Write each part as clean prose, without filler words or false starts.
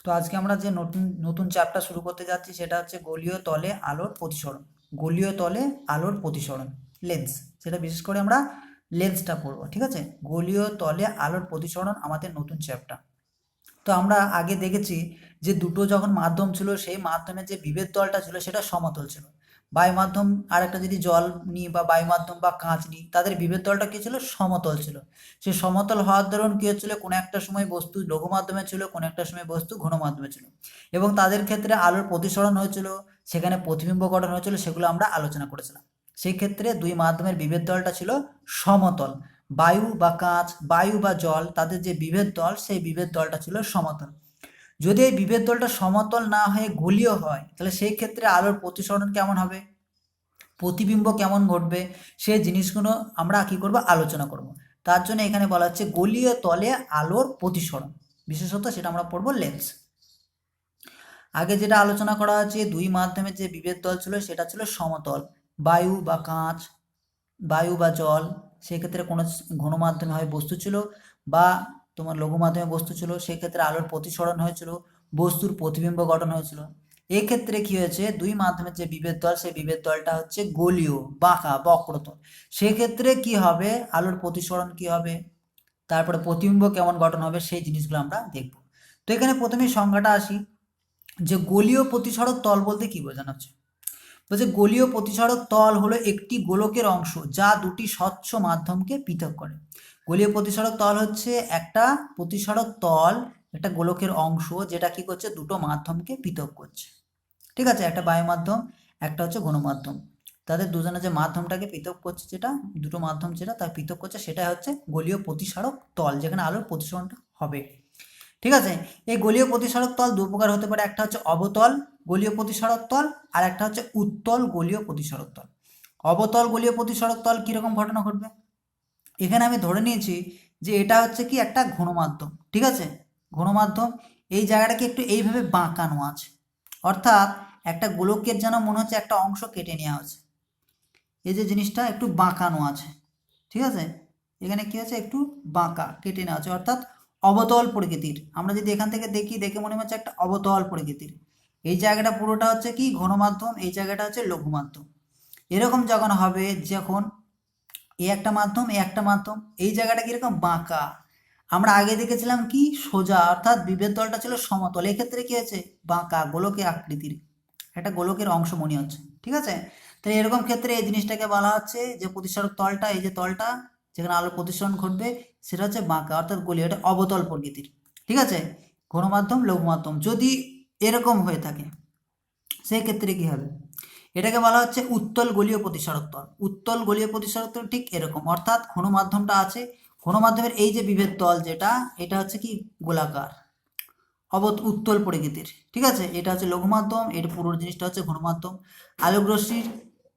তো আজকে আমরা যে নতুন নতুন চ্যাপ্টার শুরু করতে যাচ্ছি সেটা হচ্ছে গলীয় তলে আলোর প্রতিসরণ। গলীয় তলে আলোর প্রতিসরণ, লেন্স। সেটা বিশেষ করে আমরা লেন্সটা পড়বো, ঠিক আছে? গলীয় তলে আলোর প্রতিসরণ আমাদের নতুন চ্যাপ্টার। তো আমরা আগে দেখেছি যে দুটো যখন মাধ্যম ছিল সেই মাধ্যমের যে বিভেদ তলটা ছিল সেটা সমতল ছিল। বায়ু মাধ্যম আর একটা যদি জল নিই বা বায়ু মাধ্যম বা কাঁচ নিই, তাদের বিভেদ তলটা কী ছিল? সমতল ছিল। সে সমতল হওয়ার দরুন কী হচ্ছিল? কোনো একটা সময় বস্তু লঘু মাধ্যমে ছিল, কোনো একটা সময় বস্তু ঘন মাধ্যমে ছিল, এবং তাদের ক্ষেত্রে আলোর প্রতিসরণ হয়েছিল, সেখানে প্রতিবিম্ব গঠন হয়েছিল, সেগুলো আমরা আলোচনা করেছিলাম। সেই ক্ষেত্রে দুই মাধ্যমের বিভেদ তলটা ছিল সমতল। বায়ু বা কাঁচ, বায়ু বা জল, তাদের যে বিভেদ তল সেই বিভেদ তলটা ছিল সমতল। যদি এই বিভেদ তলটা সমতল না হয়ে গলীয় হয়, তাহলে সেই ক্ষেত্রে আলোর প্রতিসরণ কেমন হবে, প্রতিবিম্ব কেমন ঘটবে, সেই জিনিসগুলো আমরা কি করব? আলোচনা করব। তার জন্য এখানে বলা হচ্ছে গলীয় তলে আলোর প্রতিসরণ, বিশেষত সেটা আমরা পড়ব লেন্স। আগে যেটা আলোচনা করা হচ্ছে, দুই মাধ্যমের যে বিভেদ তল ছিল সেটা ছিল সমতল। বায়ু বা কাঁচ, বায়ু বা জল, সেক্ষেত্রে কোনো ঘন মাধ্যমে হয় বস্তু ছিল বা তোমার লঘু মাধ্যমে বস্তু ছিল, সেক্ষেত্রে আলোর প্রতিসরণ হয়েছিল, বস্তুর প্রতিবিম্ব গঠন হয়েছিল। এক্ষেত্রে কি হয়েছে? দুই মাধ্যমের যে বিভেদ তল সেই বিভেদ তলটা হচ্ছে গলীয়, বাঁকা, বক্রতল। সেক্ষেত্রে কি হবে? আলোর প্রতিসরণ কি হবে, তারপরে প্রতিবিম্ব কেমন গঠন হবে, সেই জিনিসগুলো আমরা দেখব। তো এখানে প্রথমে সংজ্ঞাটা আসি যে গলীয় প্রতিসরক তল বলতে কি বোঝানো হচ্ছে। বলছে গলীয় প্রতিসরক তল হলো একটি গোলকের অংশ যা দুটি স্বচ্ছ মাধ্যমকে পৃথক করে। গলীয় প্রতিসরক তল হচ্ছে একটা প্রতিসরক তল, একটা গোলকের অংশ যেটা কি করছে? দুটো মাধ্যমকে পৃথক করছে, ঠিক আছে? একটা বায়ু মাধ্যম, একটা হচ্ছে ঘন মাধ্যম। তাদের দুজনের যে মাধ্যমটাকে পৃথক করছে, যেটা দুটো মাধ্যম যেটা তার পৃথক করছে, সেটাই হচ্ছে গলীয় প্রতিসরক তল, যেখানে আলোর প্রতিসরণটা হবে, ঠিক আছে? এই গলীয় প্রতিসরক তল দু প্রকার হতে পারে, একটা হচ্ছে অবতল গলীয় প্রতিসরক তল, আর একটা হচ্ছে উত্তল গলীয় প্রতিসরক তল। অবতল গলীয় প্রতিসরক তল কিরকম ঘটনা ঘটবে? এখানে আমি ধরে নিয়েছি যে এটা হচ্ছে কি একটা ঘন মাধ্যম, ঠিক আছে? ঘন মাধ্যম, এই জায়গাটাকে একটু এইভাবে বাঁকানো আছে, অর্থাৎ একটা গোলকের যেন মনে হচ্ছে একটা অংশ কেটে নেওয়া হচ্ছে। এই যে জিনিসটা একটু বাঁকানো আছে, ঠিক আছে? এখানে কি আছে? একটু বাঁকা, কেটে নেওয়া আছে, অর্থাৎ অবতল প্রকৃতির। আমরা যদি এখান থেকে দেখি, দেখে মনে হচ্ছে একটা অবতল প্রকৃতির। এই জায়গাটা পুরোটা হচ্ছে কি? ঘন মাধ্যম, এই জায়গাটা হচ্ছে লঘু মাধ্যম। এরকম যখন হবে, যখন এ একটা মাধ্যম, এ একটা মাধ্যম, এই জায়গাটা কিরকম? বাঁকা। আমরা আগে দেখেছিলাম কি? সোজা, অর্থাৎ বিভেদ তলটা ছিল সমতল। এক্ষেত্রে কি হয়েছে? বাঁকা, গোলকের আকৃতির, একটা গোলকের অংশ মনে হচ্ছে, ঠিক আছে? তাই এরকম ক্ষেত্রে এই জিনিসটাকে বলা হচ্ছে যে প্রতিসরক তলটা, এই যে তলটা যেখানে আলোর প্রতিসরণ ঘটবে, সেটা হচ্ছে বাঁকা, অর্থাৎ গলীয়, এটা অবতল প্রকৃতির, ঠিক আছে? ঘন মাধ্যম, লঘু মাধ্যম যদি এরকম হয়ে থাকে, সেই ক্ষেত্রে কি হবে? এটাকে বলা হচ্ছে উত্তল গলীয় প্রতিসরক তল। উত্তল গলীয় প্রতিসরক তল ঠিক এরকম, অর্থাৎ ঘন মাধ্যমটা আছে, ঘন মাধ্যমের এই যে বিভেদ তল যেটা, এটা হচ্ছে কি? গোলাকার, উত্তল প্রকৃতির, ঠিক আছে? এটা হচ্ছে লঘু মাধ্যম, এর পুরো জিনিসটা হচ্ছে ঘন মাধ্যম। আলোক রশ্মির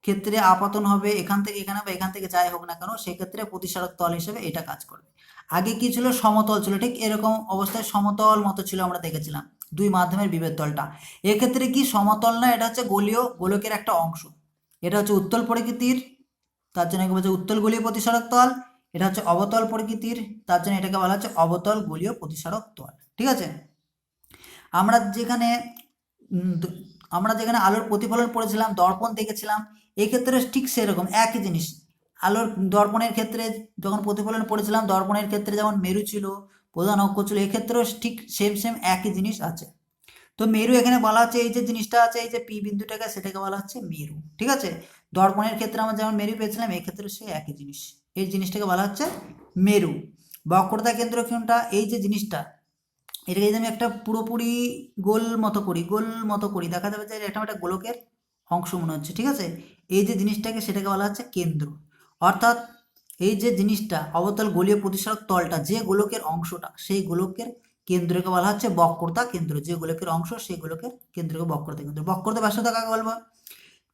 ক্ষেত্রে আপতন হবে এখান থেকে এখানে বা এখান থেকে যাই হোক না কেন, সেক্ষেত্রে প্রতিসরক তল হিসেবে এটা কাজ করবে। আগে কি ছিল? সমতল ছিল, ঠিক এরকম অবস্থায় সমতল মতো ছিল, আমরা দেখেছিলাম দুই মাধ্যমের বিভেদ তলটা। এক্ষেত্রে কি সমতল না, এটা হচ্ছে গলীয়, গোলকের একটা অংশ। এটা হচ্ছে উত্তল প্রকৃতির, তার জন্য একে বলছে উত্তল গলীয় প্রতিসরক তল। এটা হচ্ছে অবতল প্রকৃতির, তার জন্য এটাকে বলা হচ্ছে অবতল গলীয় প্রতিসরক তল, ঠিক আছে? আমরা যেখানে আমরা যেখানে আলোর প্রতিফলন পড়েছিলাম, দর্পণ দেখেছিলাম, এক্ষেত্রে ঠিক সেরকম একই জিনিস। আলোর দর্পণের ক্ষেত্রে যখন প্রতিফলন পড়েছিলাম, দর্পণের ক্ষেত্রে যেমন মেরু ছিল, প্রধান অক্ষ ছিল, এক্ষেত্রেও ঠিক সেম সেম একই জিনিস আছে। তো মেরু এখানে বলা হচ্ছে, এই যে জিনিসটা আছে, এই যে পি বিন্দুটাকে, সেটাকে বলা হচ্ছে মেরু, ঠিক আছে? দর্পণের ক্ষেত্রে আমরা যেমন মেরু পেয়েছিলাম, এই ক্ষেত্রে সে একই জিনিস, এই জিনিসটাকে বলা হচ্ছে মেরু। বক্রতা কেন্দ্র কোনটা? এই যে জিনিসটা, এটাকে যদি আমি একটা পুরোপুরি গোল মতো করি, গোল মতো করি, দেখা যাবে যে এটা একটা গোলকের অংশ মনে হচ্ছে, ঠিক আছে? এই যে জিনিসটাকে, সেটাকে বলা হচ্ছে কেন্দ্র। অর্থাৎ এই যে জিনিসটা অবতল গলীয় প্রতিসরক তলটা, যে গোলকের অংশটা, সেই গোলকের কেন্দ্রকে বলা হচ্ছে বক্রতা কেন্দ্র। যে গোলকের অংশ, সেই গোলকের কেন্দ্রকে বক্রতা কেন্দ্র। বক্রতা ব্যাসার্ধ কাকে বলবো?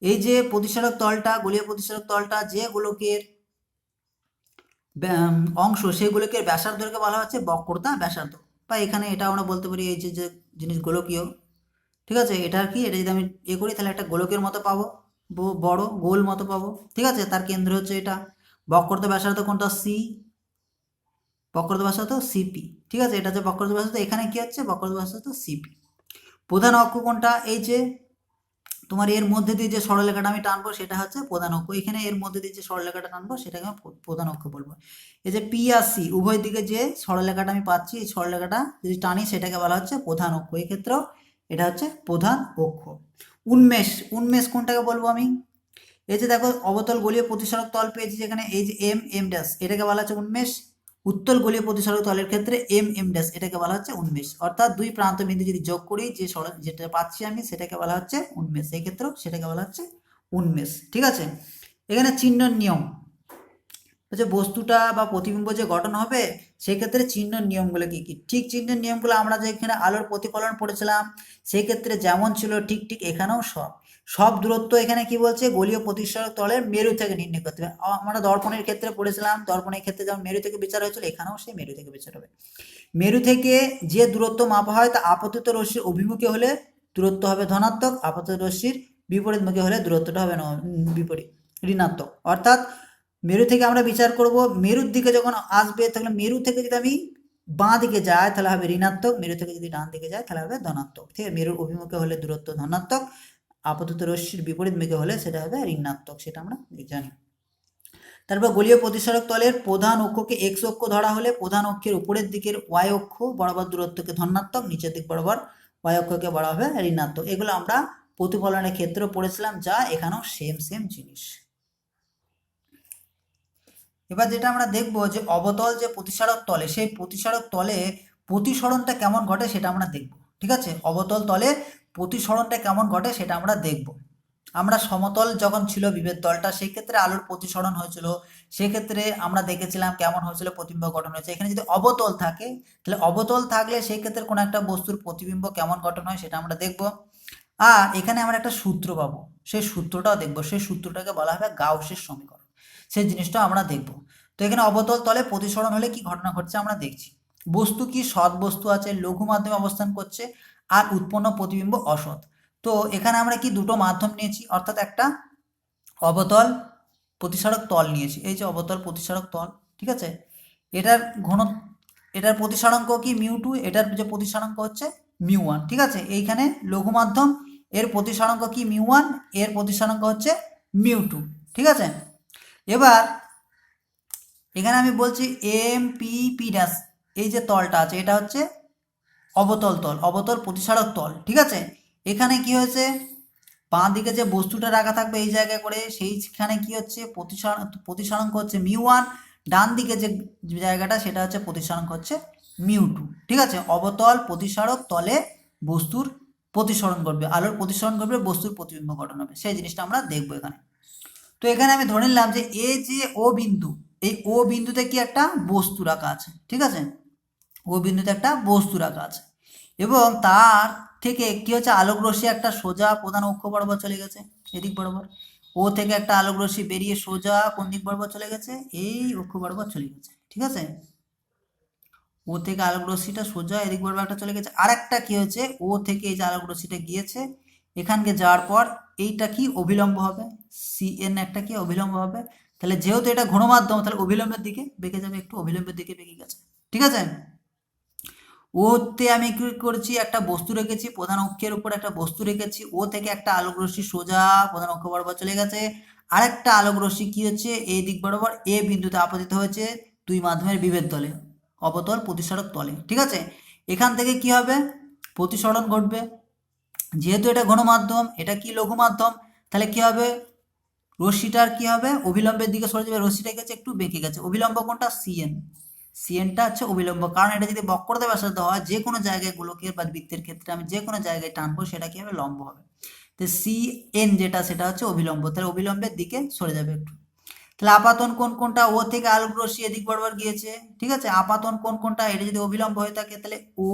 এই যে প্রতিসরক তলটা, গলীয় প্রতিসরক তলটা, যে গোলকের অংশ, সেই গোলকের ব্যাসার্ধকে বলা হচ্ছে বক্রতা ব্যাসার্ধ। বা এখানে এটা আমরা বলতে পারি, এই যে যে জিনিস গোলকীয়, ঠিক আছে? এটা কি? এটা যদি আমি করি, তাহলে একটা গোলকের মতো পাবো, বড় গোল মতো পাবো, ঠিক আছে? তার কেন্দ্র হচ্ছে এটা। বক্রতা ব্যাসার্ধ কোনটা? সি। বক্রতা ব্যাসার্ধ সিপি, ঠিক আছে? এটা হচ্ছে বক্রতা ব্যাসার্ধ, এখানে কি হচ্ছে? বক্রতা ব্যাসার্ধ সিপি। প্রধান অক্ষ কোনটা? এই যে তোমার এর মধ্যে দিয়ে যে সরলরেখাটা আমি টানবো সেটা হচ্ছে প্রধান অক্ষ। এখানে এর মধ্যে দিয়ে যে সরলরেখাটা টানবো সেটাকে আমি প্রধান অক্ষ বলবো। এই যে পি আর সি উভয় দিকে যে সরলরেখাটা আমি পাচ্ছি, এই সরলরেখাটা যদি টানি সেটাকে বলা হচ্ছে প্রধান অক্ষ। এই ক্ষেত্রেও এটা হচ্ছে প্রধান অক্ষ। উন্মেষ, উন্মেষ কোনটাকে বলবো আমি? এই যে দেখো অবতল গলীয় প্রতিসরক তল পেয়েছি যেখানে, এই যে এম এম ড্যাশ এটাকে বলা হচ্ছে উন্মেষ। উত্তল গলীয় প্রতিসরক তলের ক্ষেত্রে এম এম ড্যাশ এটাকে বলা হচ্ছে উন্মেষ। অর্থাৎ দুই প্রান্ত বিন্দু যদি যোগ করি যে যেটা পাচ্ছি আমি সেটাকে বলা হচ্ছে উন্মেষ। এই ক্ষেত্রেও সেটাকে বলা হচ্ছে উন্মেষ। ঠিক আছে, এখানে চিহ্নের নিয়ম যে বস্তুটা বা প্রতিবিম্ব যে গঠন হবে সেক্ষেত্রে চিহ্নের নিয়মগুলো কি কি? ঠিক চিহ্নের নিয়মগুলো আমরা যেখানে আলোর প্রতিফলন পড়েছিলাম সেই ক্ষেত্রে যেমন ছিল ঠিক ঠিক এখানেও সব দূরত্ব এখানে কি বলছে? গলীয় প্রতিসরক তলের মেরু থেকে নির্ণয় করতে হবে। আমরা দর্পণের ক্ষেত্রে পড়েছিলাম, দর্পণের ক্ষেত্রে যেমন মেরু থেকে বিচার হয়েছিল এখানেও সেই মেরু থেকে বিচার হবে। মেরু থেকে যে দূরত্ব মাপা হয় তা আপতিত রশ্মির অভিমুখে হলে দূরত্ব হবে ধনাত্মক, আপতিত রশ্মির বিপরীতমুখী হলে দূরত্বটা হবে বিপরীত ঋণাত্মক। অর্থাৎ মেরু থেকে আমরা বিচার করব, মেরুর দিকে যখন আসবে তাহলে মেরু থেকে যদি আমি বাঁ দিকে যাই তাহলে হবে ঋণাত্মক, মেরু থেকে যদি ডান দিকে যায় তাহলে হবে ধনাত্মক। ঠিক আছে, মেরুর অভিমুখে হলে দূরত্ব ধনাত্মক, আপতিত রশ্মির বিপরীত মুখে হলে সেটা হবে ঋণাত্মক, সেটা আমরা জানি। তারপর গলীয় প্রতিসরক তলের প্রধান অক্ষকে এক্স অক্ষ ধরা হলে প্রধান অক্ষের উপরের দিকের ওয়াই অক্ষ বরাবর দূরত্বকে ধনাত্মক, নিচের দিক বরাবর ওয়াই অক্ষকে বলা হবে ঋণাত্মক। এগুলো আমরা প্রতিফলনের ক্ষেত্রে পড়েছিলাম, যা এখানেও সেম জিনিস। এবার যেটা আমরা দেখব যে অবতল যে প্রতিসারক তলে সেই প্রতিসারক তলে প্রতিসরণটা কেমন ঘটে সেটা আমরা দেখব। ঠিক আছে, অবতল তলে প্রতিসরণটা কেমন ঘটে সেটা আমরা দেখব। আমরা সমতল যখন ছিল বিভেদ তলটা সেই ক্ষেত্রে আলোর প্রতিসরণ হয়েছিল, সেক্ষেত্রে আমরা দেখেছিলাম কেমন হয়েছিল প্রতিবিম্ব গঠন হয়েছে। এখানে যদি অবতল থাকে তাহলে অবতল থাকলে সেই ক্ষেত্রে কোনো একটা বস্তুর প্রতিবিম্ব কেমন গঠন হয় সেটা আমরা দেখব। আর এখানে আমরা একটা সূত্র পাবো, সেই সূত্রটাও দেখব। সেই সূত্রটাকে বলা হবে গাউসের সমীকরণ, সেই জিনিসটা আমরা দেখব। তো এখানে অবতল তলে প্রতিসরণ হলে কি ঘটনা ঘটছে আমরা দেখছি। বস্তু কি সৎ বস্তু আছে, লঘু মাধ্যমে অবস্থান করছে, আর উৎপন্ন প্রতিবিম্ব অসৎ। তো এখানে আমরা কি দুটো মাধ্যম নিয়েছি, অর্থাৎ একটা অবতল প্রতিসারক তল নিয়েছি। এই যে অবতল প্রতিসারক তল, ঠিক আছে, এটার এটার প্রতিসারাঙ্ক কি মিউ2, এটার যে প্রতিসারাঙ্ক হচ্ছে মিউ1। ঠিক আছে, এইখানে লঘু মাধ্যম, এর প্রতিসারাঙ্ক কি মিউ1, এর প্রতিসারাঙ্ক হচ্ছে মিউ2। ঠিক আছে, এবার এখানে আমি বলছি এম পি পি ড্যাশ, এই যে তলটা আছে এটা হচ্ছে অবতল তল, অবতল প্রতিসারক তল। ঠিক আছে, এখানে কি হয়েছে, বাঁ দিকে যে বস্তুটা রাখা থাকবে এই জায়গায় করে সেইখানে কি হচ্ছে প্রতিসরাঙ্ক হচ্ছে মিউ1, ডান দিকে যে জায়গাটা সেটা হচ্ছে প্রতিসরাঙ্ক হচ্ছে মিউ2। ঠিক আছে, অবতল প্রতিসারক তলে বস্তুর প্রতিসরণ ঘটবে, আলোর প্রতিসরণ ঘটবে, বস্তুর প্রতিবিম্ব গঠন হবে, সেই জিনিসটা আমরা দেখবো এখানে। তো এখানে আমি ধরে নিলাম যে এ যে ও বিন্দু, এই ও বিন্দুতে কি একটা বস্তু রাখা আছে। ঠিক আছে, ও বিন্দুতে একটা বস্তু রাখা আছে এবং তার থেকে কি হচ্ছে আলোক রশ্মি একটা সোজা প্রধান অক্ষ বরাবর চলে গেছে এদিক বরাবর। ও থেকে একটা আলোক রশ্মি বেরিয়ে সোজা কোন দিক বরাবর চলে গেছে? এই অক্ষ বরাবর চলে গেছে। ঠিক আছে, ও থেকে আলোক রশ্মিটা সোজা এদিক বরাবর একটা চলে গেছে। আর একটা কি হয়েছে, ও থেকে এই যে আলোক রশ্মিটা গিয়েছে এখানকে যাওয়ার পর এইটা কি অভিলম্ব হবে, সিএন একটা কি অভিলম্ব হবে। তাহলে যেহেতু এটা ঘন মাধ্যম তাহলে অভিলম্বের দিকে বেঁকে যাবে, একটু অভিলম্বের দিকে বেঁকে গেছে। ঠিক আছে, ওতে আমি কি করেছি, একটা বস্তু রেখেছি, প্রধান অক্ষের উপর একটা বস্তু রেখেছি, ও থেকে একটা আলোক রশ্মি সোজা প্রধান অক্ষ বরাবর চলে গেছে। আর একটা আলোক রশ্মি কি হচ্ছে এই দিক বরাবর এ বিন্দুতে আপতিত হয়েছে দুই মাধ্যমের বিভেদ তলে, অবতল প্রতিসরক তলে। ঠিক আছে, এখান থেকে কি হবে, প্রতিসরণ ঘটবে। যেহেতু এটা ঘন মাধ্যম এটা কি লঘু মাধ্যম, তাহলে কি হবে, রশ্মিটার কি হবে অভিলম্বের দিকে সরে যাবে, রশ্মিটা গেছে একটু বেঁকে গেছে। অভিলম্ব কোনটা? সিএন, সিএনটা হচ্ছে অবিলম্ব, কারণ এটা যদি বক্রতা ব্যাসার্ধ হয় যে কোনো জায়গায় গোলকের বা বৃত্তের ক্ষেত্রে আমি যে কোনো জায়গায় টানবো সেটা কি হবে, লম্ব হবে। তো সিএন যেটা সেটা হচ্ছে অবিলম্ব, তাহলে অবিলম্বের দিকে সরে যাবে একটু। তাহলে আপাতন কোণ কোনটা, ও থেকে আলোক রশ্মি এদিক বরাবর গিয়েছে। ঠিক আছে, আপাতন কোণ কোনটা, এটা যদি অবিলম্ব হয়ে থাকে তাহলে ও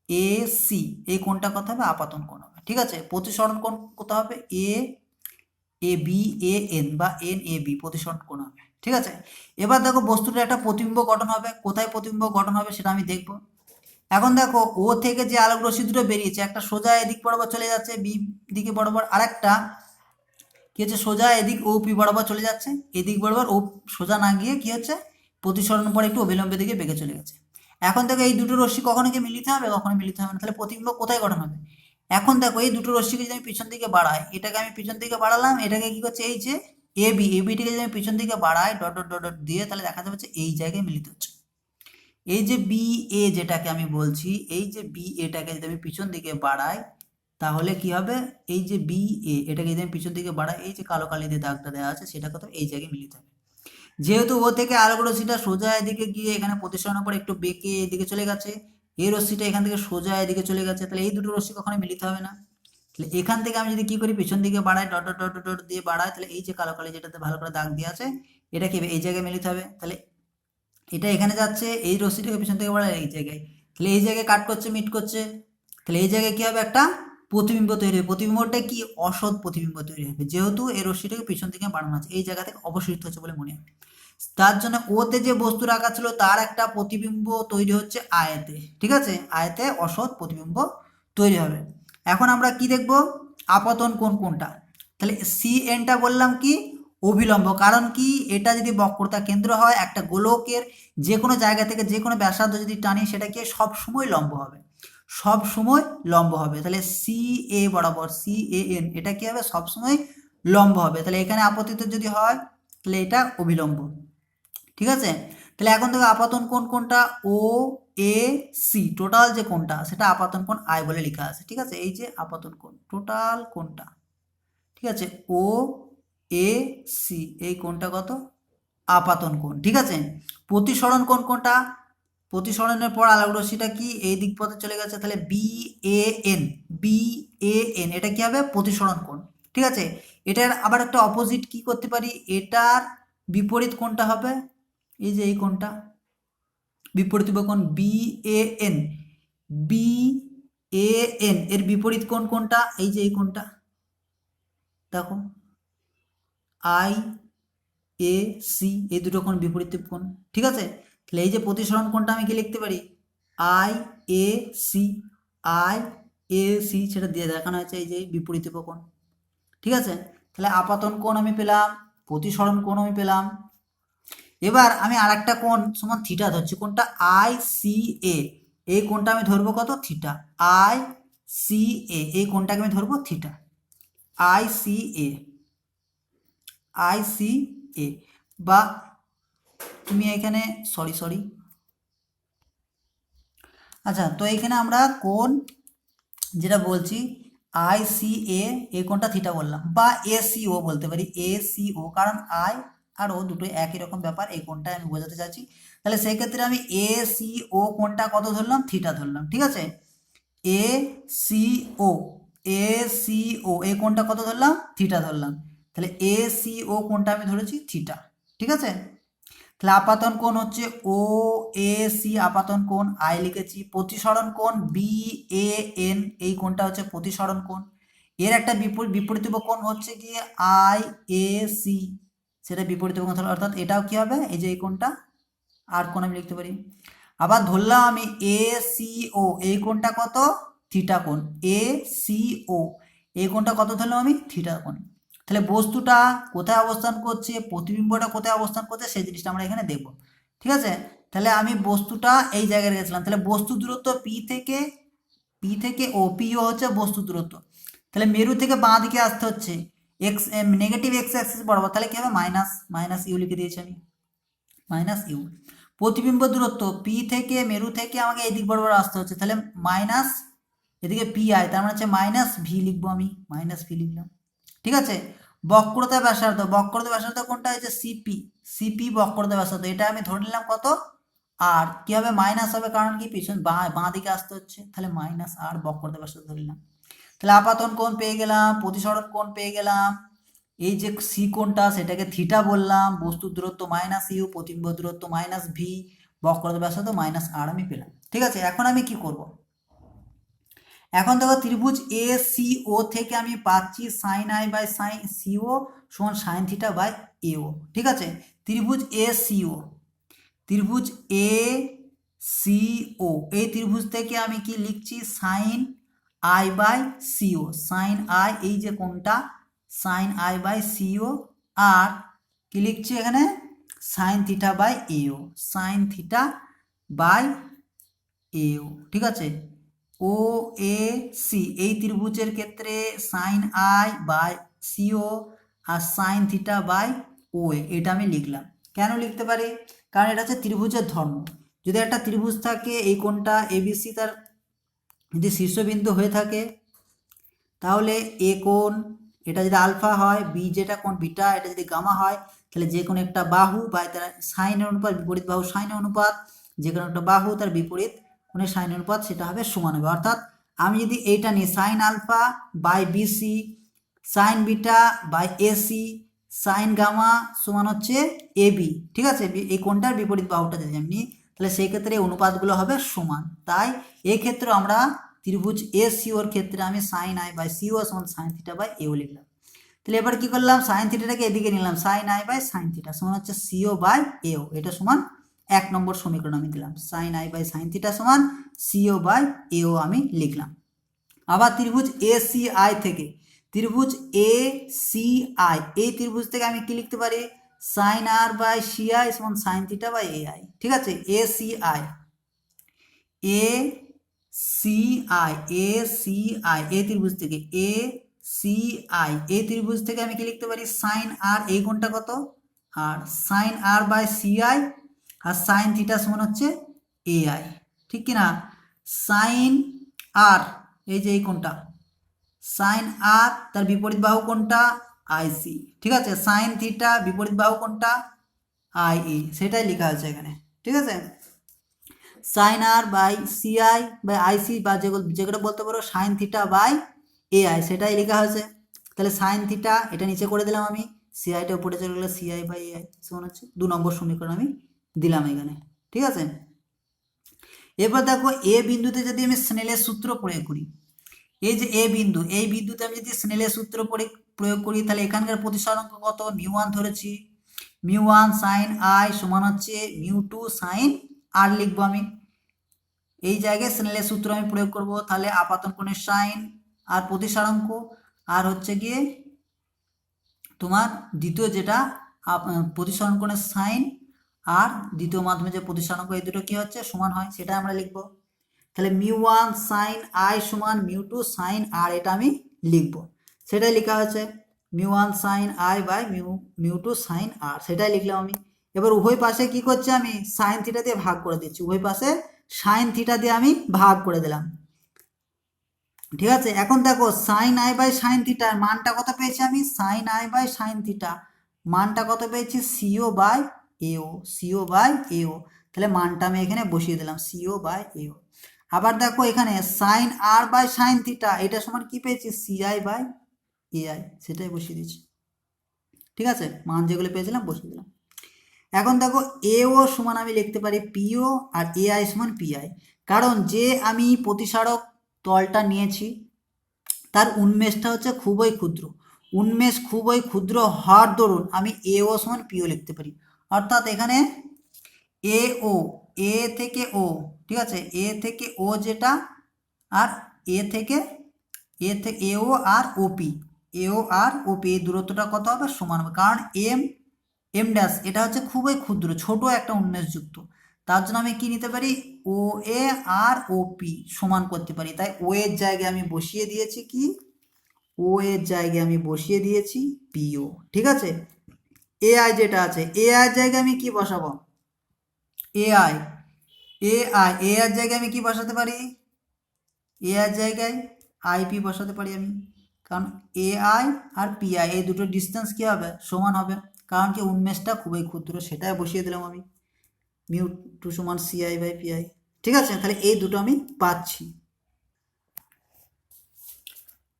এ সি, এই কোণটা কত হবে, আপাতন কোণ হবে। ঠিক আছে, প্রতিসরণ কোণ কত হবে, এ এ বি এ এন বা এন এ বি, প্রতিসরণ কোণ হবে। ঠিক আছে, এবার দেখো বস্তুটার একটা প্রতিবিম্ব গঠন হবে, কোথায় প্রতিবিম্ব গঠন হবে সেটা আমি দেখব। এখন দেখো ও থেকে যে আলোক রশ্মি দুটো বেরিয়েছে, একটা সোজা এদিক বরাবর চলে যাচ্ছে বি দিকে বরাবর, আর একটা কি হচ্ছে সোজা এদিক ও পি বরাবর চলে যাচ্ছে, এদিক বরাবর ও সোজা না গিয়ে কি হচ্ছে প্রতিসরণ পরে একটু অবিলম্বের দিকে বেঁকে চলে গেছে। এখন দেখো এই দুটো রশ্মি কখনো কি মিলিত হবে, কখনো মিলিত হবে না, তাহলে প্রতিবিম্ব কোথায় গঠন হবে, এখন দেখো এই দুটো রশ্মিকে যদি আমি পিছন দিকে বাড়াই, এটাকে আমি পিছন দিকে বাড়ালাম, এটাকে কি করছে এই যে এবিটিকে যদি আমি পিছন দিকে বাড়াই ডট ডট ডট ডট দিয়ে, তাহলে দেখা যাবে এই জায়গায় মিলিত হচ্ছে। এই যে বি এ যেটাকে আমি বলছি, এই যে বি এটাকে যদি আমি পিছন দিকে বাড়াই, তাহলে কি হবে, এই যে বি এ এটাকে যদি আমি পিছন দিকে বাড়াই, এই যে কালো কালি দিয়ে দাগটা দেওয়া আছে সেটা কত এই জায়গায় মিলিত হবে। যেহেতু ও থেকে আলোক রশ্মিটা সোজা এদিকে গিয়ে এখানে প্রতিসরণের পর একটু বেঁকে এদিকে চলে গেছে, এই রশ্মিটা এখান থেকে সোজা এদিকে চলে গেছে, তাহলে এই দুটো রশ্মি কখনো মিলিত হবে না। তাহলে এখান থেকে আমি যদি কি করি, পিছন দিকে বাড়াই ডট ডট ডট ডট দিয়ে বাড়াই, তাহলে এই যে কালো কালি যেটাতে ভালো করে দাগ দিয়ে আছে এটা কি এই জায়গায় মিলিত হবে। তাহলে এটা এখানে যাচ্ছে, এই রশ্মিটাকে পিছন থেকে বাড়াই এই জায়গায়, তাহলে এই জায়গায় কাট করছে মিট করছে, তাহলে এই জায়গায় কি হবে, একটা প্রতিবিম্ব তৈরি হবে। প্রতিবিম্বটা কি অসৎ প্রতিবিম্ব তৈরি হবে, যেহেতু এই রশ্মিটাকে পিছন থেকে বাড়ানো আছে, এই জায়গা থেকে অপসৃত হচ্ছে বলে মনে হয়। তার জন্য ওতে যে বস্তু রাখা ছিল তার একটা প্রতিবিম্ব তৈরি হচ্ছে আয়তে, ঠিক আছে, আয়তে অসৎ প্রতিবিম্ব তৈরি হবে। এখন আমরা কি দেখব, আপতন কোণ কোনটা। তাহলে সি এনটা বললাম কি অভিলম্ব, কারণ কি এটা যদি বক্রতা কেন্দ্র হয় একটা গোলকের যে কোনো জায়গা থেকে যে কোনো ব্যাসার্ধ যদি টানি সেটা কি সব সময় লম্ব হবে, সব সময় লম্ব হবে। তাহলে সি এ বরাবর সি এ এন এটা কি হবে, সব সময় লম্ব হবে। তাহলে এখানে আপতিত যদি হয় তাহলে এটা অভিলম্ব, ঠিক আছে। তাহলে এখন দেখো আপাতন কোণ কোনটা, ও এ সি টোটাল যে কোণটা সেটা আপাতন কোণ আই বলে লেখা আছে, ঠিক আছে। এই যে আপাতন কোণ টোটাল কোণটা, ঠিক আছে, ও এ সি এই কোণটা কত, আপাতন কোণ, ঠিক আছে। প্রতিসরণ কোণ কোনটা, প্রতিসরণের পর আলোক রশ্মিটা কি এই দিক পথে চলে গেছে, তাহলে B A N, B A N এটা কি হবে প্রতিসরণ কোণ, ঠিক আছে। এটার আবার একটা অপোজিট কি করতে পারি, এটার বিপরীত কোণটা হবে এই যে এই কোণটা, বিপরীত কোণ B A N, B A N এর বিপরীত কোণ কোনটা, এই যে এই কোণটা দেখো, আই এ সি এই দুটো কোণ বিপরীত কোণ, ঠিক আছে। তাহলে এই যে প্রতিসরণ কোণটা আমি কি লিখতে পারি, I A C, I A C সেটা দিয়ে দেখানো হয়েছে এই যে বিপরীত কোণ, ঠিক আছে। তাহলে আপাতন কোণ আমি পেলাম, প্রতিসরণ কোণ আমি পেলাম। এবার আমি আর একটা কোণ সমান থিটা ধরছি, কোনটা আই সি এ, এই কোণটা আমি ধরবো কত থিটা, আই সি এ এই কোণটাকে আমি ধরবো theta, I C A, I C A, বা তুমি এখানে সরি আচ্ছা, তো এখানে আমরা কোণ যেটা বলছি আই সি এ এই কোণটা থিটা বললাম, বা এ সি ও বলতে পারি, এ সি ও, কারণ আই আর ও দুটো একই রকম ব্যাপার, এই কোণটা আমি বোঝাতে চাইছি। তাহলে সেই ক্ষেত্রে আমি এ সি ও কোণটা কত ধরলাম, থিটা ধরলাম, ঠিক আছে। A C O, A C ও এই কোণটা কত ধরলাম, থিটা ধরলাম। তাহলে এ সি ও কোণটা আমি ধরেছি থিটা, ঠিক আছে। তাহলে আপাতন কোণ হচ্ছে ও এ সি আপাতন কোণ আই লিখেছি, প্রতিসরণ কোণ বি এ এন এই কোণটা হচ্ছে প্রতিসরণ কোণ, এর একটা বিপরীত কোণ হচ্ছে গিয়ে আই এ সি সেটা বিপরীত কোণ, অর্থাৎ এটাও কি হবে এই যে এই কোণটা আর কোণ আমি লিখতে পারি। আবার ধরলাম আমি এ সি ও এই কোণটা কত, থিটা কোণ, এ সি ও এই কোণটা কত ধরলাম আমি, থিটা কোণ। তাহলে বস্তুটা কোথায় অবস্থান করছে, প্রতিবিম্বটা কোথায় অবস্থান করছে সেই জিনিসটা আমরা এখানে দেখব, ঠিক আছে। তাহলে আমি বস্তুটা এই জায়গায় রেখেছিলাম, তাহলে বস্তু দূরত্ব পি থেকে ও, পি ও হচ্ছে বস্তু দূরত্ব। তাহলে মেরু থেকে বাঁ দিকে আসতে হচ্ছে এক্স নেগেটিভ এক্স অ্যাক্সিস বরাবর, তাহলে কি হবে মাইনাস মাইনাস ইউ লিখে দিয়েছি আমি, মাইনাস ইউ। প্রতিবিম্ব দূরত্ব পি থেকে মেরু থেকে আমাকে এই দিক বরাবর আসতে হচ্ছে, তাহলে মাইনাস এদিকে পি আই, তার মানে হচ্ছে মাইনাস ভি লিখবো আমি, মাইনাস ভি লিখলাম, ঠিক আছে। বক্রতা ব্যাসার্ধ কোনটা হচ্ছে সিপি, সিপি বক্রতা ব্যাসার্ধ, এটা আমি ধরে নিলাম কত আর, কি হবে মাইনাস হবে, কারণ কি পিছন বাঁ দিকে আসতে হচ্ছে, তাহলে মাইনাস আর বক্রতা ব্যাসার্ধ ধরে নিলাম। তাহলে আপাতন কোণ পেয়ে গেলাম, প্রতিসরণ কোণ পেয়ে গেলাম, এই যে সি কোণটা সেটাকে থিটা বললাম, বস্তুর দূরত্ব মাইনাস ইউ, প্রতিবিম্ব দূরত্ব মাইনাস ভি, বক্রতা ব্যাসার্ধ মাইনাস আর আমি পেলাম, ঠিক আছে। এখন আমি কি করব, এখন দেখো ত্রিভুজ এ সি ও থেকে আমি পাচ্ছি sine I by sine C O সমান sine theta by A O, ঠিক আছে। ত্রিভুজ এ সি ও, ত্রিভুজ এ সি ও এই ত্রিভুজ থেকে আমি কি লিখছি sine I by CO, sine I এই যে কোনটা সাইন আই বাই সিও, আর কি লিখছি এখানে sine theta by AO, sine theta by AO, ঠিক আছে। ও এ সি এই ত্রিভুজের ক্ষেত্রে সাইন আই বাই সিও আর সাইন থিটা বাই ও এটা আমি লিখলাম। কেন লিখতে পারি? কারণ এটা হচ্ছে ত্রিভুজের ধর্ম। যদি একটা ত্রিভুজ থাকে, এই কোণটা এবিসি তার যদি শীর্ষবিন্দু হয়ে থাকে, তাহলে এ কোণ এটা যদি আলফা হয়, বি যেটা কোণ বিটা এটা যদি গামা হয়, তাহলে যে কোনো একটা বাহু বা তার সাইনের অনুপাত বিপরীত বাহু সাইনের অনুপাত, যে কোনো একটা বাহু তার বিপরীত কোণের সাইন অনুপাত সেটা হবে সমান হবে। অর্থাৎ আমি যদি এইটা নিই sine alpha by BC, sine beta by AC, sine gamma সমান হচ্ছে এবি, ঠিক আছে, এই কোণটার বিপরীত বাহুটা যদি আমি নিই, তাহলে সেই ক্ষেত্রে এই অনুপাতগুলো হবে সমান। তাই এই ক্ষেত্রে আমরা ত্রিভুজ এ সিওর ক্ষেত্রে আমি সাইন আই বাই সিও সমান সাইন থিটা বাই এও লিখলাম। তাহলে এবার কি করলাম, সাইন থিটাটাকে এদিকে নিলাম, sine I by sine theta সমান হচ্ছে সিও বাই এও, এটা সমান 1 নম্বর সমীকরণ আমি দিলাম। Sine I by sine theta সমান সিও বাই এও আমি লিখলাম। আবার ত্রিভুজ এ সি আই থেকে, ত্রিভুজ এ সি আই এই ত্রিভুজ থেকে আমি কি লিখতে পারি, sine R by C I সমান sine theta by A I, ঠিক আছে। A C I, A C I, A C I এই ত্রিভুজ থেকে, এ সি আই এই ত্রিভুজ থেকে আমি কি লিখতে পারি, সাইন আর এই কোণটা কত, আর sine R by C I আর সাইন থিটা সমান হচ্ছে এ আই, ঠিক কিনা। সাইন আর এই যে এই কোণটা, সাইন আর তার বিপরীত বাহু কোণটা আইসি, ঠিক আছে। সাইন থিটা বিপরীত বাহু কোণটা আই ই, সেটাই লেখা আছে এখানে, ঠিক আছে। Sine R by CI by IC বা যেগুলো বলতে পারো সাইন থিটা বাই এআই, সেটাই লেখা হয়েছে। তাহলে সাইন থিটা এটা নিচে করে দিলাম আমি, সিআইটা উপরে চলে গেলে সিআই বাই এআই সমান হচ্ছে 2 নম্বর সমীকরণ আমি দিলাম এখানে, ঠিক আছে। এবার দেখো এ বিন্দুতে যদি আমি স্নেলের সূত্র প্রয়োগ করি, এই যে এ বিন্দু, এই বিন্দুতে আমি যদি স্নেলের সূত্র প্রয়োগ করি, তাহলে এখানকার প্রতিসরাঙ্ক কত, মিউ 1 ধরেছি, মিউ 1 সাইন আই সমান হচ্ছে মিউ 2 সাইন আর লিখবো আমি। এই জায়গায় স্নেলের সূত্র আমি প্রয়োগ করব, তাহলে আপাতন কোণের সাইন আর প্রতিসরাঙ্ক আর হচ্ছে গিয়ে তোমার দ্বিতীয় যেটা প্রতিসরণ কোণের সাইন আর দ্বিতীয় মাধ্যমে যে প্রতিসরাঙ্ক, এই দুটো কি হচ্ছে সমান হয়, সেটা আমরা লিখব। তাহলে মিউ 1 সাইন আই সমান মিউ 2 সাইন আর, এটা আমি লিখব, সেটাই লেখা হয়েছে mu 1 sine I by mu 2 sine R, সেটাই লিখলাম আমি। এবার উভয় পাশে কি করছি, আমি সাইন থিটা দিয়ে ভাগ করে দিচ্ছি, উভয় পাশে সাইন থিটা দিয়ে আমি ভাগ করে দিলাম, ঠিক আছে। এখন দেখো সাইন আই বাই সাইন থিটার মানটা কত পেয়েছি আমি, sine I by sine theta মানটা কত পেয়েছি, CO by AO, CO by AO, তাহলে মানটা আমি এখানে বসিয়ে দিলাম সিও বাই এও। আবার দেখো এখানে sine R by sine theta এটা সমান কি পেয়েছি, সিআই বাই এআই, সেটাই বসিয়ে দিচ্ছি, ঠিক আছে। মান যেগুলো পেয়েছিলাম বসিয়ে দিলাম। এখন দেখো এও সমান আমি লিখতে পারি পিও আর এআই সমান পিআই, কারণ যে আমি প্রতিসারক তলটা নিয়েছি তার উন্মেষটা হচ্ছে খুবই ক্ষুদ্র, উন্মেষ খুবই ক্ষুদ্র হওয়ার দরুন আমি এও সমান পিও লিখতে পারি। অর্থাৎ এখানে এ ও, এ থেকে ও, ঠিক আছে, এ থেকে ও যেটা, আর এও আর ওপি, এও আর ওপি এই দূরত্বটা কত হবে, সমান হবে। কারণ এম ড্যাশ এটা হচ্ছে খুবই ক্ষুদ্র ছোট একটা উন্মেষযুক্ত, তার জন্য আমি কি নিতে পারি, ও এ আর ও পি সমান করতে পারি। তাই ও এর জায়গায় আমি বসিয়ে দিয়েছি কি, ও এর জায়গায় আমি বসিয়ে দিয়েছি পিও, ঠিক আছে। এ আই যেটা আছে, এ আই জায়গায় আমি কি বসাবো, এ আই, এ আই জায়গায় আমি কি বসাতে পারি, এ আই জায়গায় আইপি বসাতে পারি আমি, কারণ এ আই আর পিআই এই দুটো ডিস্টেন্স কি হবে, সমান হবে, কারণ কি উন্মেষটা খুবই ক্ষুদ্র, সেটাই বসিয়ে দিলাম আমি, মিউ 2 সমান সিআই বাই পিআই, ঠিক আছে। তাহলে এই দুটো আমি পাচ্ছি।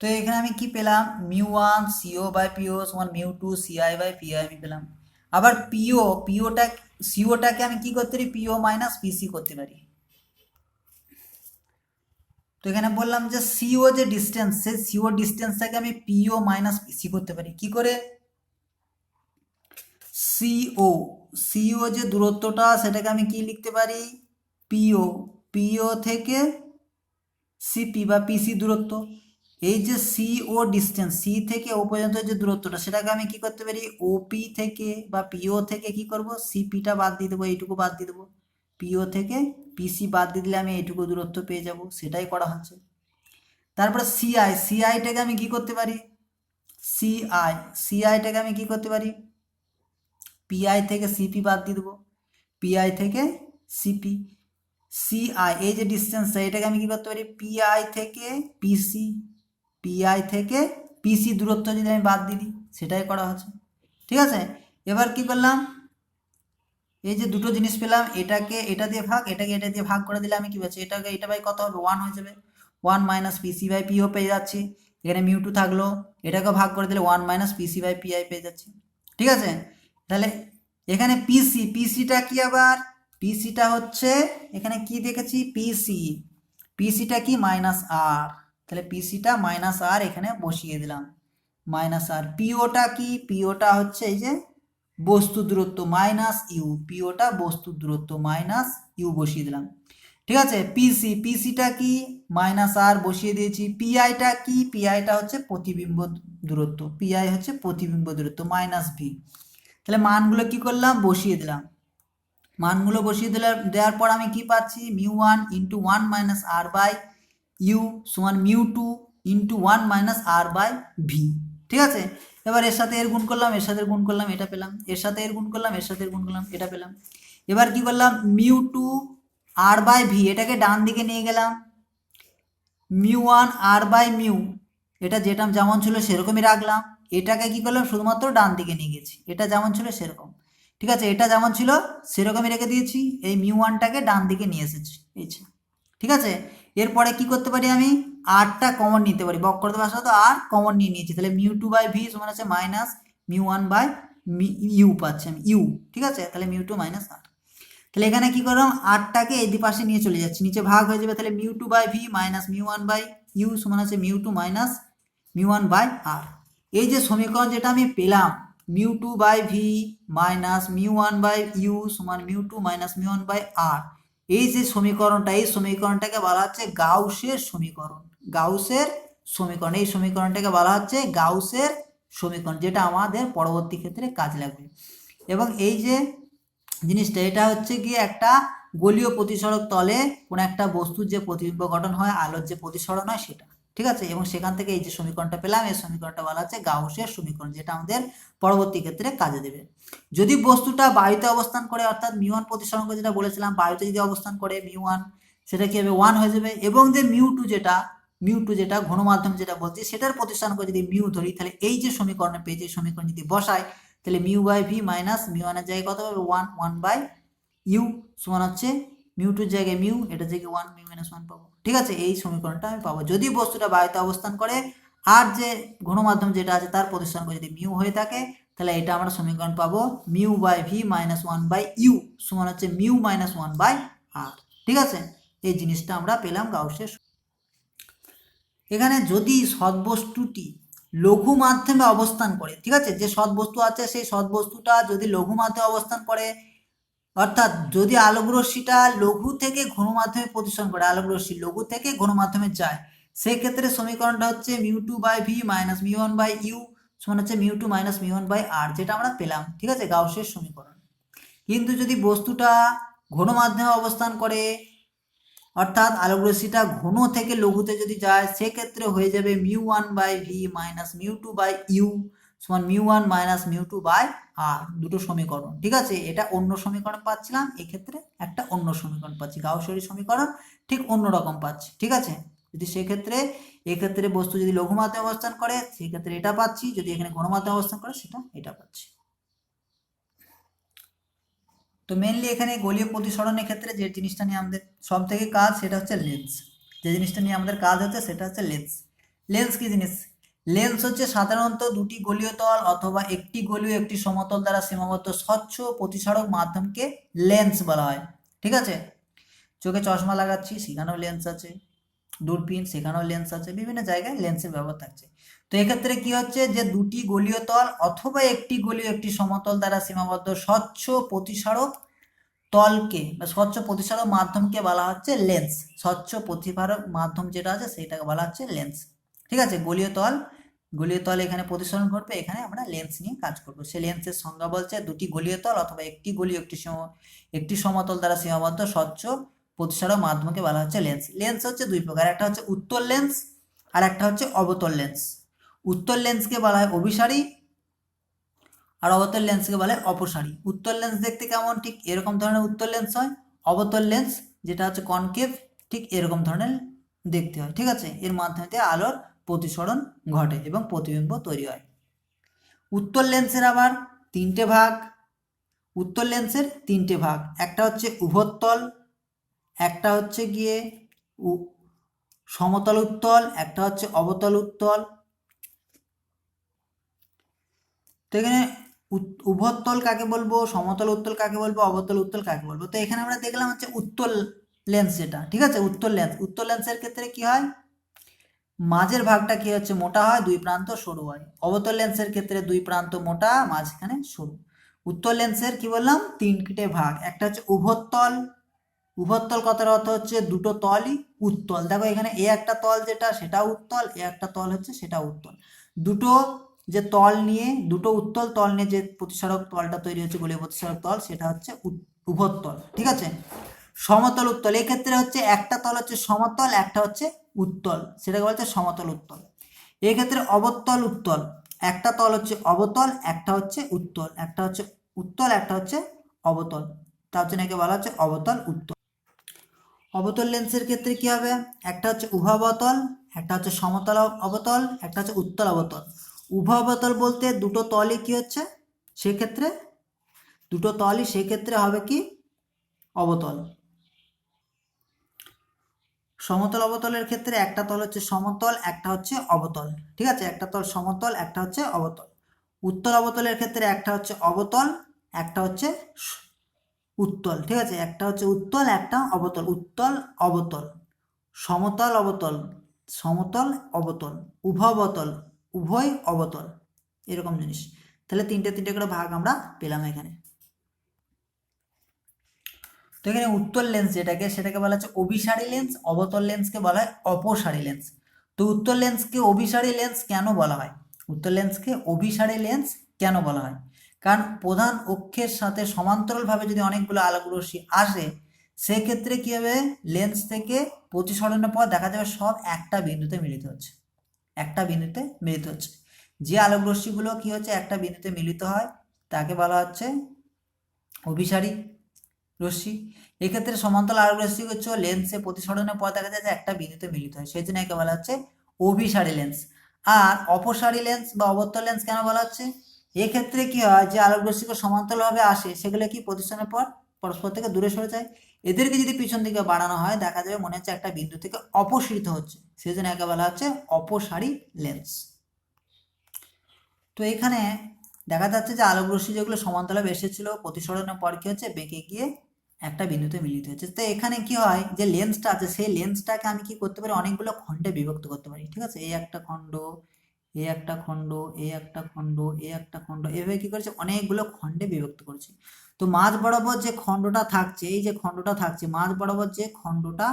তো এখানে আমি কি পেলাম, মিউ 1 সিও বাই পিও সমান মিউ 2 সিআই বাই পিআই আমি পেলাম। আবার সিওটাকে আমি কি করতে পারি, পিও মাইনাস পিসি করতে পারি। তো এখানে বললাম যে সিও যে ডিস্টেন্স, সেই সিও ডিস্টেন্সটাকে আমি পিও মাইনাস পিসি করতে পারি কি করে, সিও যে দূরত্বটা সেটাকে আমি কি লিখতে পারি, পিও থেকে সিপি বা পিসি দূরত্ব, এই যে সিও ডিস্টেন্স, সি থেকে ও পর্যন্ত যে দূরত্বটা সেটাকে আমি কি করতে পারি, ওপি থেকে বা পিও থেকে কি করব, সিপিটা বাদ দিয়ে দেবো, এইটুকু বাদ দিয়ে দেবো, পিও থেকে পিসি বাদ দিয়ে দিলে আমি এইটুকু দূরত্ব পেয়ে যাব, সেটাই করা হচ্ছে। তারপরে সিআইটাকে আমি কি করতে পারি, সিআইটাকে আমি কি করতে পারি, পিআই থেকে সিপি বাদ দিয়ে দেবো, পিআই থেকে সিপি। সিআই এই যে ডিস্টেন্সটা, এটাকে আমি কি করতে পারি, পিআই থেকে পিসি, পিআই থেকে পিসি দূরত্ব যদি আমি বাদ দিয়ে দিই, সেটাই করা হচ্ছে। ঠিক আছে, এবার কি করলাম, এই যে দুটো জিনিস পেলাম, এটাকে এটা দিয়ে ভাগ, এটাকে এটা দিয়ে ভাগ করে দিলে আমি কি পাচ্ছি, এটাকে এটা বাই কত হবে, 1 হয়ে যাবে, 1 মাইনাস পিসি বাই পিও পেয়ে যাচ্ছি। এখানে মিউ2 থাকলো, এটাকে ভাগ করে দিলে 1 মাইনাস পিসি বাই পিআই পেয়ে যাচ্ছি। ঠিক আছে, তাহলে এখানে পিসিটা কি, আবার পিসিটা হচ্ছে এখানে কি দেখেছি, পিসিটা কি মাইনাস আর, তাহলে পিসিটা মাইনাস আর এখানে বসিয়ে দিলাম, মাইনাস আর। পিওটা কি, পিওটা হচ্ছে এই যে বস্তু দূরত্ব মাইনাস ইউ, পিওটা বস্তু দূরত্ব মাইনাস ইউ বসিয়ে দিলাম। ঠিক আছে, পিসিটা কি মাইনাস আর বসিয়ে দিয়েছি। পিআইটা কি, পিআইটা হচ্ছে প্রতিবিম্ব দূরত্ব, পিআই হচ্ছে প্রতিবিম্ব দূরত্ব মাইনাস ভি। তাহলে মানগুলো কি করলাম, বসিয়ে দিলাম, মানগুলো বসিয়ে দেওয়ার পর আমি কি পাচ্ছি, mu into 1 minus R by U সমান mu into 1 minus R by V. ঠিক আছে, এবার এর সাথে এর গুণ করলাম, এর সাথে গুণ করলাম, এটা পেলাম, এর সাথে এর গুণ করলাম, এর সাথে গুণ করলাম, এটা পেলাম। এবার কি করলাম, মিউ2 আর বাই ভি এটাকে ডান দিকে নিয়ে গেলাম, মিউ1 আর বাই মিউ, এটা যেটা যেমন ছিল সেরকমই রাখলাম, এটাকে কি করলাম শুধুমাত্র ডান দিকে নিয়ে গেছি, এটা যেমন ছিল সেরকম। ঠিক আছে, এটা যেমন ছিল সেরকমই রেখে দিয়েছি, এই মিউ1টাকে ডান দিকে নিয়ে এসেছি, এই যে। ঠিক আছে, এরপরে কি করতে পারি, আমি আরটা কমন নিতে পারি, বক্ররেখা ভাষা তো আর কমন নিয়ে নিয়েছি, তাহলে মিউ2 বাই ভি সমান আছে মাইনাস মিউ1 বাই ইউ পাচ্ছি আমি, ইউ। ঠিক আছে, তাহলে মিউ2 মাইনাস আর। তাহলে এখানে কি করলাম, আরটাকে এই পাশে নিয়ে চলে যাচ্ছি, নিচে ভাগ হয়ে যাবে, তাহলে mu by V minus mu by U সমান আছে মিউ2 মাইনাস মিউ1 বাই আর। এই যে সমীকরণ যেটা আমি পেলাম, mu by V minus mu by U সমান মিউ2 মাইনাস মিউ1 বাই আর, এই যে সমীকরণটা, এই সমীকরণটাকে বলা হচ্ছে গাউসের সমীকরণ, গাউসের সমীকরণ। এই সমীকরণটাকে বলা হচ্ছে গাউসের সমীকরণ, যেটা আমাদের পরবর্তী ক্ষেত্রে কাজে লাগবে। এবং এই যে জিনিসটা, এটা হচ্ছে কি একটা গোলীয় প্রতিসরক তলে কোনো একটা বস্তুর যে প্রতিবিম্ব গঠন হয়, আলোর যে প্রতিসরণ হয় সেটা। ঠিক আছে, এবং সেখান থেকে এই যে সমীকরণটা পেলাম, এই সমীকরণটা বলা হচ্ছে গাউসের সমীকরণ, যেটা আমাদের পরবর্তী ক্ষেত্রে কাজে দেবে। যদি বস্তুটা বায়ুতে অবস্থান করে, অর্থাৎ মিউ1 প্রতিসরাঙ্ক যেটা বলেছিলাম, বায়ুতে যদি অবস্থান করে মিউ1, সেটা কি হবে 1 হয়ে যাবে। এবং যে মিউ2 যেটা ঘন মাধ্যম যেটা বলছি, সেটার প্রতিসরাঙ্ক যদি মিউ ধরি, তাহলে এই যে সমীকরণ পেয়েছি, এই সমীকরণ যদি বসাই, তাহলে মিউ বাই ভি মাইনাস মিউ1 এর জায়গায় কত হবে, 1 বাই ইউ সমান হচ্ছে মিউ2 এর জায়গায় মিউ, এটা জায়গায় 1 মিউ মাইনাস 1 পাবো। ঠিক আছে, এই সমীকরণটা আমি পাবো যদি বস্তুটা বায়ুতে অবস্থান করে, আর যে ঘন মাধ্যম যেটা আছে তার প্রতিসরাঙ্ক যদি মিউ হয়ে থাকে, তাহলে এটা আমরা সমীকরণ পাবো mu by V minus 1 by U সমান হচ্ছে মিউ মাইনাস 1 বাই আর। ঠিক আছে, এই জিনিসটা আমরা পেলাম গাউসের। এখানে যদি সদবস্তুটি লঘু মাধ্যমে অবস্থান করে, ঠিক আছে, যে সদবস্তু আছে সেই সদবস্তুটা যদি লঘু মাধ্যমে অবস্থান করে, অর্থাৎ যদি আলোকরশ্মিটা লঘু থেকে ঘন মাধ্যমে প্রতিসরণ করে, আলোকরশ্মি লঘু থেকে ঘন মাধ্যমে যায়, সেই ক্ষেত্রে সমীকরণটা হচ্ছে mu by V minus mu by U সমান হচ্ছে মিউ2 মাইনাস মিউ1 বাই আর, যেটা আমরা পেলাম। ঠিক আছে, গাউসের সমীকরণ। কিন্তু যদি বস্তুটা ঘন মাধ্যমে অবস্থান করে, অর্থাৎ আলোকরশ্মিটা ঘন থেকে লঘুতে যদি যায়, সেক্ষেত্রে হয়ে যাবে mu by V minus mu by U সমান মিউ1 মাইনাস মিউ2 বাই আর, দুটো সমীকরণ। ঠিক আছে, এটা অন্য সমীকরণ পাচ্ছিলাম, এক্ষেত্রে একটা অন্য সমীকরণ পাচ্ছি, গাউসের সমীকরণ ঠিক অন্য রকম পাচ্ছি। ঠিক আছে, যদি সেক্ষেত্রে এক্ষেত্রে বস্তু যদি লঘু মাধ্যমে অবস্থান করে, সেক্ষেত্রে এটা পাচ্ছি, যদি এখানে ঘন মাধ্যমে অবস্থান করে, সেটা এটা পাচ্ছি। তো মেনলি এখানে গোলীয় প্রতিসরণের ক্ষেত্রে যে জিনিসটা নিয়ে আমাদের সব থেকে কাজ, সেটা হচ্ছে লেন্স। যে জিনিসটা নিয়ে আমাদের কাজ হচ্ছে সেটা হচ্ছে লেন্স। লেন্স কি জিনিস, লেন্স হচ্ছে সাধারণত দুটি গোলীয় তল অথবা একটি গোলীয় একটি সমতল দ্বারা সীমাবদ্ধ স্বচ্ছ প্রতিসরক মাধ্যমকে লেন্স বলা হয়। ঠিক আছে, চোখে চশমা লাগাচ্ছি, সেখানেও লেন্স আছে, দূরবীন সেখানেও লেন্স আছে, বিভিন্ন জায়গায় লেন্সের ব্যবহার থাকছে। তো এক্ষেত্রে কি হচ্ছে, যে দুটি গোলীয় তল অথবা একটি গোলীয় একটি সমতল দ্বারা সীমাবদ্ধ স্বচ্ছ প্রতিসরক তলকে বা স্বচ্ছ প্রতিসরক মাধ্যমকে বলা হচ্ছে লেন্স। স্বচ্ছ প্রতিসরক মাধ্যম যেটা আছে সেটাকে বলা হচ্ছে লেন্স। ঠিক আছে, গলীয় তল এখানে প্রতিসরণ ঘটবে, এখানে আমরা লেন্স নিয়ে কাজ করবো। সে লেন্সের সংজ্ঞা বলছে দুটি গলীয় তল অথবা একটি গলীয় একটি সমতল দ্বারা সীমাবদ্ধ স্বচ্ছ প্রতিসরক মাধ্যমকে বলা হচ্ছে লেন্স। লেন্স হচ্ছে দুই প্রকার, একটা হচ্ছে উত্তল লেন্স আর একটা হচ্ছে অবতল লেন্স। উত্তল লেন্সকে বলা হয় অভিসারী আর অবতল লেন্সকে বলে অপসারী। উত্তল লেন্স দেখতে কেমন, ঠিক এরকম ধরনের উত্তল লেন্স হয়। অবতল লেন্স যেটা হচ্ছে কনকেভ, ঠিক এরকম ধরনের দেখতে হয়। ঠিক আছে, এর মাধ্যমে দিয়ে আলোর প্রতিসরণ ঘটে এবং প্রতিবিম্ব তৈরি হয়। উত্তল লেন্সের আবার তিনটে ভাগ। উত্তল লেন্সের তিনটে ভাগ, একটা হচ্ছে উভত্তল, একটা হচ্ছে গিয়ে সমতল উত্তল, একটা হচ্ছে অবতল উত্তল। তো এখানে উভত্তল কাকে বলবো, সমতল উত্তল কাকে বলবো, অবতল উত্তল কাকে বলবো। তো এখানে আমরা দেখলাম হচ্ছে উত্তল লেন্স যেটা, ঠিক আছে, উত্তল লেন্স। উত্তল লেন্সের ক্ষেত্রে কি হয়, মাঝের ভাগটা কি হচ্ছে মোটা হয়, দুই প্রান্ত সরু হয়। অবতল লেন্সের ক্ষেত্রে দুই প্রান্ত মোটা, মাঝখানে সরু। উত্তল লেন্সের কি বললাম, তিনটে ভাগ, একটা হচ্ছে উভত্তল। উভত্তল কথার অর্থ হচ্ছে দুটো তলই উত্তল। দেখো এখানে এ একটা তল যেটা সেটা উত্তল, এ একটা তল হচ্ছে সেটা উত্তল। দুটো যে তল নিয়ে, দুটো উত্তল তল নিয়ে যে প্রতিসরক তলটা তৈরি হচ্ছে গোলীয় প্রতিসরক তল, সেটা হচ্ছে উভত্তল। ঠিক আছে, সমতল উত্তল এক্ষেত্রে হচ্ছে একটা তল হচ্ছে সমতল, একটা হচ্ছে উত্তল, সেটাকে বলছে সমতল উত্তল। এক্ষেত্রে অবতল উত্তল, একটা তল হচ্ছে অবতল, একটা হচ্ছে উত্তল, একটা হচ্ছে উত্তল, একটা হচ্ছে অবতল, তার জন্য একে বলা হচ্ছে অবতল উত্তল। অবতল লেন্সের ক্ষেত্রে কি হবে, একটা হচ্ছে উভয়বতল, একটা হচ্ছে সমতল অবতল, একটা হচ্ছে উত্তল অবতল। উভয়বতল বলতে দুটো তলই কি হচ্ছে, সেক্ষেত্রে দুটো তলই সেক্ষেত্রে হবে কি অবতল। সমতল অবতলের ক্ষেত্রে একটা তল হচ্ছে সমতল, একটা হচ্ছে অবতল। ঠিক আছে, একটা তল সমতল, একটা হচ্ছে অবতল। উত্তল অবতলের ক্ষেত্রে একটা হচ্ছে অবতল, একটা হচ্ছে উত্তল। ঠিক আছে, একটা হচ্ছে উত্তল, একটা অবতল, উত্তল অবতল। সমতল অবতল, সমতল অবতল, উভয়বতল, উভয় অবতল, এরকম জিনিস। তাহলে তিনটে তিনটে করে ভাগ আমরা পেলাম এখানে। তো এখানে উত্তল লেন্স যেটাকে, সেটাকে বলা হচ্ছে অভিসারী লেন্স, অবতল লেন্সকে বলা হয় অপসারী লেন্স। তো উত্তল লেন্সকে অভিসারী লেন্স কেন বলা হয়, উত্তল লেন্সকে অভিসারী লেন্স কেন বলা হয়, কারণ প্রধান অক্ষের সাথে সমান্তরালভাবে যদি অনেকগুলো আলোকরশ্মি আসে, সেক্ষেত্রে কি হবে, লেন্স থেকে প্রতিসরণের পর দেখা যাবে সব একটা বিন্দুতে মিলিত হচ্ছে, একটা বিন্দুতে মিলিত হচ্ছে। যে আলোকরশ্মিগুলো কি হচ্ছে একটা বিন্দুতে মিলিত হয় তাকে বলা হচ্ছে অভিসারী রশ্মি। এক্ষেত্রে সমান্তরাল আলোক রশ্মি হচ্ছে লেন্সে প্রতিসরণের পর দেখা যায় যে একটা বিন্দুতে মিলিত হয়, সেই জন্য একে বলা হচ্ছে অভিসারী লেন্স। আর অপসারী লেন্স বা অবতল লেন্স কেন বলা হচ্ছে, এক্ষেত্রে কি হয়, যে আলোক রশ্মিগুলো সমান্তরালভাবে আসে সেগুলো কি প্রতিসরণের পর পরস্পর থেকে দূরে সরে যায়, এদেরকে যদি পিছন দিকে বাড়ানো হয় দেখা যাবে মনে হচ্ছে একটা বিন্দু থেকে অপসৃত হচ্ছে, সেই জন্য একে বলা হচ্ছে অপসারী লেন্স। তো এখানে দেখা যাচ্ছে যে আলোক রশ্মি যেগুলো সমান্তরালে এসেছিল প্রতিসরণের পর কি হচ্ছে বেঁকে গিয়ে একটা বিন্দুতে মিলিত হচ্ছে। তো এখানে কি হয়, যে লেন্সটা আছে সেই লেন্সটাকে আমি কি করতে পারি, অনেকগুলো খণ্ডে বিভক্ত করতে পারি। ঠিক আছে, এই একটা খণ্ড, এই একটা খণ্ড, এই একটা খণ্ড, এই একটা খণ্ড, এভাবে কি করেছে অনেকগুলো খণ্ডে বিভক্ত করেছি। তো মাঝ বরাবর যে খণ্ডটা থাকছে, এই যে খণ্ডটা থাকছে মাঝ বরাবর যে খণ্ডটা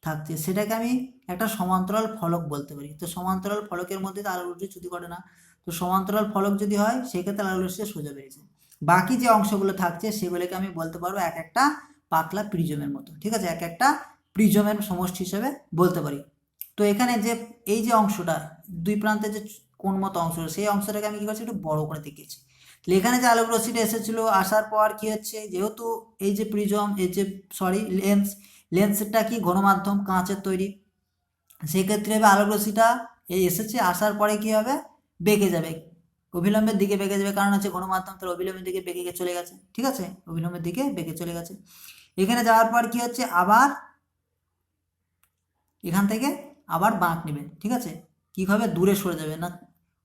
থাকছে সেটাকে আমি একটা সমান্তরাল ফলক বলতে পারি। তো সমান্তরাল ফলকের মধ্যে তো আলোক রশ্মি চ্যুতি করে না, তো সমান্তরাল ফলক যদি হয় সেক্ষেত্রে আলোক রশ্মি সোজা বেরিয়েছে। বাকি যে অংশগুলো থাকছে সেগুলোকে আমি বলতে পারবো এক একটা পাতলা প্রিজমের মতো। ঠিক আছে, এক একটা প্রিজমের সমষ্টি হিসেবে বলতে পারি। তো এখানে যে এই যে অংশটা দুই প্রান্তে যে কোণ মতো অংশ, সেই অংশটাকে আমি কি করছি একটু বড় করে দেখিয়েছি। তাহলে এখানে যে আলোক রশ্মিটা এসেছিল আসার পর কি হচ্ছে, যেহেতু এই যে প্রিজম, এই যে লেন্স, লেন্সটা কি ঘনমাধ্যম কাঁচের তৈরি, সেক্ষেত্রে আলোক রশ্মিটা এই এসেছে, আসার পরে কি হবে বেঁকে যাবে, অভিলম্বের দিকে বেঁকে যাবে, কারণ হচ্ছে গণমাধ্যম তার অভিলম্বের দিকে বেঁকে চলে গেছে। ঠিক আছে, অভিলম্বের দিকে বেঁকে চলে গেছে। এখানে যাওয়ার পর কি হচ্ছে, আবার এখান থেকে আবার বাঁক নেবে। ঠিক আছে, কীভাবে দূরে সরে যাবে না,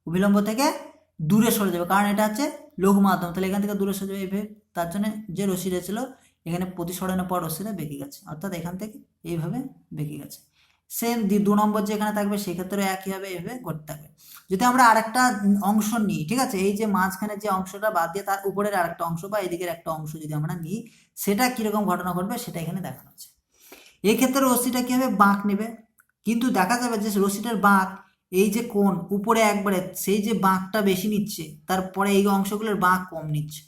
অভিলম্ব থেকে দূরে সরে যাবে, কারণ এটা হচ্ছে লঘু মাধ্যম, তাহলে এখান থেকে দূরে সরে যাবে এইভাবে। তার জন্য যে রশ্মিটা ছিল এখানে প্রতিসরণের পর রশ্মিটা বেঁকে গেছে, অর্থাৎ এখান থেকে এইভাবে বেঁকে গেছে। সেম 2 নম্বর যেখানে থাকবে সেক্ষেত্রে একই হবে, এভাবে করতে থাকবে। যদি আমরা আরেকটা অংশ নিই, ঠিক আছে, এই যে মাঝখানে যে অংশটা বাদ দিয়ে তার উপরের আরেকটা অংশ বা এদিকের একটা অংশ যদি আমরা নিই, সেটা কীরকম ঘটনা ঘটবে সেটা এখানে দেখানো আছে। এক্ষেত্রে রশ্মিটা কী হবে, বাঁক নেবে, কিন্তু দেখা যাবে যে রশ্মিটার বাঁক এই যে কোণ উপরে একবারে সেই যে বাঁকটা বেশি নিচ্ছে, তারপরে এই অংশগুলোর বাঁক কম নিচ্ছে,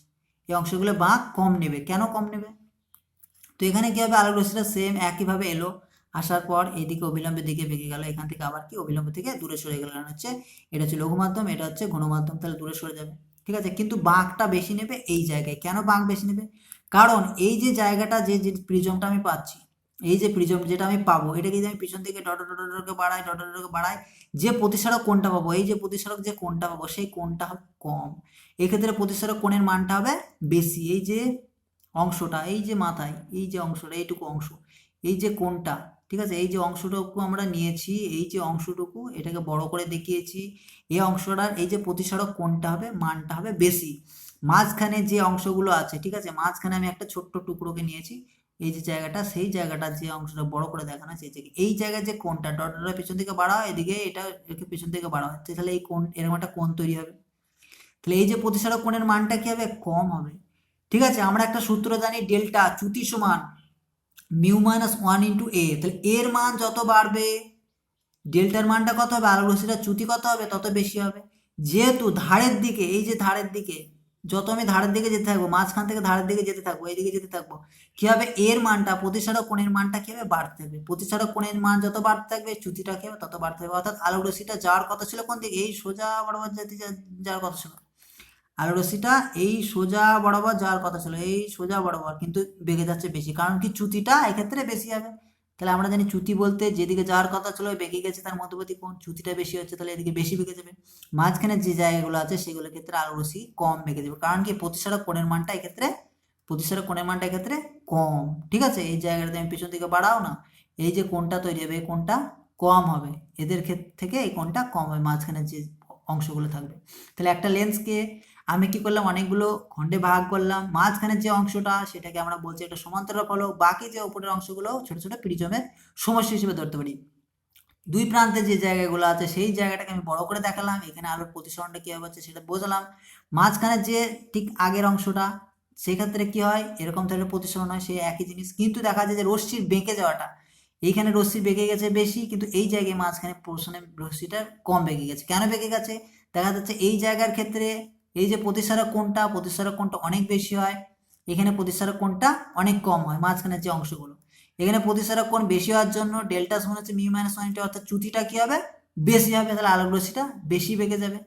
এই অংশগুলো বাঁক কম নেবে। কেন কম নেবে, তো এখানে কি হবে, আলোক রশ্মিটা সেম একইভাবে এলো, আসার পর এইদিকে অবিলম্বের দিকে বেঁকে গেল, এখান থেকে আবার কি অবিলম্ব থেকে দূরে সরে গেল, কারণ হচ্ছে এটা হচ্ছে লঘু মাধ্যম, এটা হচ্ছে ঘন মাধ্যম, তাহলে দূরে সরে যাবে। ঠিক আছে, কিন্তু বাঁকটা বেশি নেবে এই জায়গায়। কেন বাঁক বেশি নেবে? কারণ এই যে জায়গাটা, যে যে প্রিজমটা আমি পাচ্ছি, এই যে প্রিজম যেটা আমি পাবো, এটাকে যদি আমি পিছন থেকে ডট বাড়াই, ডট বাড়াই, যে প্রতিসারক কোণটা পাবো, এই যে প্রতিসারক যে কোণটা পাবো, সেই কোণটা হবে কম। এক্ষেত্রে প্রতিসারক কোণের মানটা হবে বেশি। এই যে অংশটা, এই যে মাথায় এই যে অংশটা, এইটুকু অংশ, এই যে কোণটা, ঠিক আছে, এই যে অংশটুকু আমরা নিয়েছি, এই যে অংশটুকু এটাকে বড় করে দেখিয়েছি, এই অংশটার এই যে প্রতিসারক কোণটা হবে, মানটা হবে বেশি। মাঝখানে যে অংশগুলো আছে, ঠিক আছে, মাঝখানে আমি একটা ছোট্ট টুকরোকে নিয়েছি, এই যে জায়গাটা, সেই জায়গাটা যে অংশটা বড় করে দেখানো, সেই জায়গায় এই জায়গায় যে কোণটা ডটটা পেছন থেকে বাড়াও, এদিকে এটা একে পেছন থেকে বাড়াও, তাহলে এই কোণ, এরকম একটা কোণ তৈরি হবে। তাহলে এই যে প্রতিসারক কোণের মানটা কি হবে, কম হবে। ঠিক আছে, আমরা একটা সূত্র জানি, ডেল্টা চ্যুতি সমান মিউ মাইনাস ওয়ান ইন্টু এ। তাহলে এর মান যত বাড়বে, ডেল্টার মানটা কত হবে, আলোক রশ্মিটার চ্যুতি কত হবে, তত বেশি হবে। যেহেতু ধারের দিকে, এই যে ধারের দিকে, যত আমি ধারের দিকে যেতে থাকবো, মাঝখান থেকে ধারের দিকে যেতে থাকবো, এইদিকে যেতে থাকবো, কি হবে, এর মানটা, প্রতিসারক কোণের মানটা কি হবে, বাড়তে হবে। প্রতিসারক কোণের মান যত বাড়তে থাকবে, চ্যুতিটা কি হবে, তত বাড়তে হবে। অর্থাৎ আলোক রশ্মিটা যাওয়ার কথা ছিল কোন দিকে, এই সোজা বরাবর যেতে যাওয়ার কথা ছিল। আলোক রশ্মিটা এই সোজা বরাবর যাওয়ার কথা ছিল, এই সোজা বরাবর, কিন্তু বেগে যাচ্ছে বেশি, কারণ কি, চ্যুতিটা এক্ষেত্রে বেশি হবে। তাহলে আমরা জানি চ্যুতি বলতে যেদিকে যাওয়ার কথা ছিল বেগে গেছে, তার মধ্যবর্তী কোণ, চ্যুতিটা বেশি হচ্ছে, তাহলে এদিকে বেশি বেগে যাবে। মাঝখানে যে জায়গাগুলো আছে সেগুলোর ক্ষেত্রে আলোক রশ্মি কম বেগে যাবে, কারণ কি, প্রতিসারক কোণের মানটা এক্ষেত্রে, প্রতিসারক কোণের মানটা এক্ষেত্রে কম। ঠিক আছে, এই জায়গাটাতে আমি পিছন দিকে বাড়াও না, এই যে কোণটা তৈরি হবে, এই কোণটা কম হবে, এদের ক্ষেত্রে থেকে এই কোণটা কম হবে, মাঝখানে যে অংশগুলো থাকবে। তাহলে একটা লেন্সকে আমি কি করলাম, অনেকগুলো খণ্ডে ভাগ করলাম, মাঝখানের যে অংশটা সেটাকে আমরা বলছি একটা সমান্তরাল ফলক, বাকি যে উপরের অংশগুলো ছোট ছোট প্রিজমের সমষ্টি হিসেবে ধরতে পারি। দুই প্রান্তে যে জায়গাগুলো আছে সেই জায়গাটাকে আমি বড় করে দেখালাম, এখানে আলোর প্রতিসরণটা কীভাবে হচ্ছে সেটা বোঝালাম। মাঝখানে যে ঠিক আগের অংশটা, সেক্ষেত্রে কি হয়, এরকম ধরনের প্রতিসরণ হয়, সেই একই জিনিস, কিন্তু দেখা যায় যে রশ্মির বেঁকে যাওয়াটা, এইখানে রশ্মি বেঁকে গেছে বেশি, কিন্তু এই জায়গায় মাঝখানে পোর্শনে রশ্মিটা কম বেঁকে গেছে। কেন বেঁকে গেছে? দেখা যাচ্ছে এই জায়গার ক্ষেত্রে এই যে প্রতিসারক কোণটা অনেক বেশি হয়, এখানে প্রতিসারক কোণটা অনেক কম হয়, মাঝখানের যে অংশগুলো। এখানে প্রতিসারক কোণ বেশি হওয়ার জন্য ডেল্টা সমান হচ্ছে মিউ মাইনাস ওয়ান ইন্টু, অর্থাৎ চ্যুতিটা কি হবে, বেশি হবে, তাহলে আলোক রশ্মিটা বেশি বেঁকে যাবে।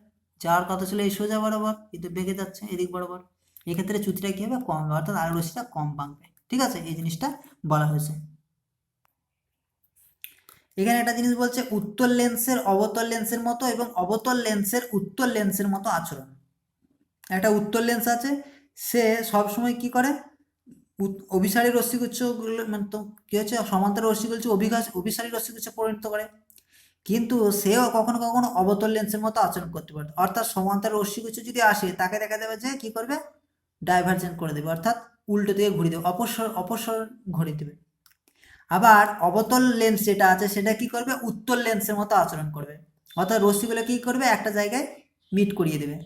যাওয়ার কথা ছিল এই সোজা বরাবর, কিন্তু বেঁকে যাচ্ছে এদিক বরাবর, এক্ষেত্রে চ্যুতিটা কি হবে, কম হবে, অর্থাৎ আলোক রশ্মিটা কম বাঁকবে। ঠিক আছে, এই জিনিসটা বলা হয়েছে। এখানে একটা জিনিস বলছে, উত্তল লেন্সের অবতল লেন্সের মতো এবং অবতল লেন্সের উত্তল লেন্সের মতো আচরণ। একটা উত্তল লেন্স আছে, সে সবসময় কি করে, অভিসারী রশ্মিগুচ্ছগুলো, মানে তো কি হচ্ছে, সমান্তরাল রশ্মিগুচ্ছ অভিসারী রশ্মিগুচ্ছে পরিণত করে, কিন্তু সেও কখনো কখনো অবতল লেন্সের মতো আচরণ করতে পারে। অর্থাৎ সমান্তরাল রশ্মিগুচ্ছ যদি আসে, তাকে দেখা যাবে যে কি করবে, ডাইভারজেন্ট করে দেবে, অর্থাৎ উল্টো দিকে ঘুরিয়ে দেবে, অপসর ঘুরিয়ে দেবে। আবার অবতল লেন্স যেটা আছে সেটা কি করবে, উত্তল লেন্সের মতো আচরণ করবে, অর্থাৎ রশ্মিগুলো কি করবে, একটা জায়গায় মিট করিয়ে দেবে।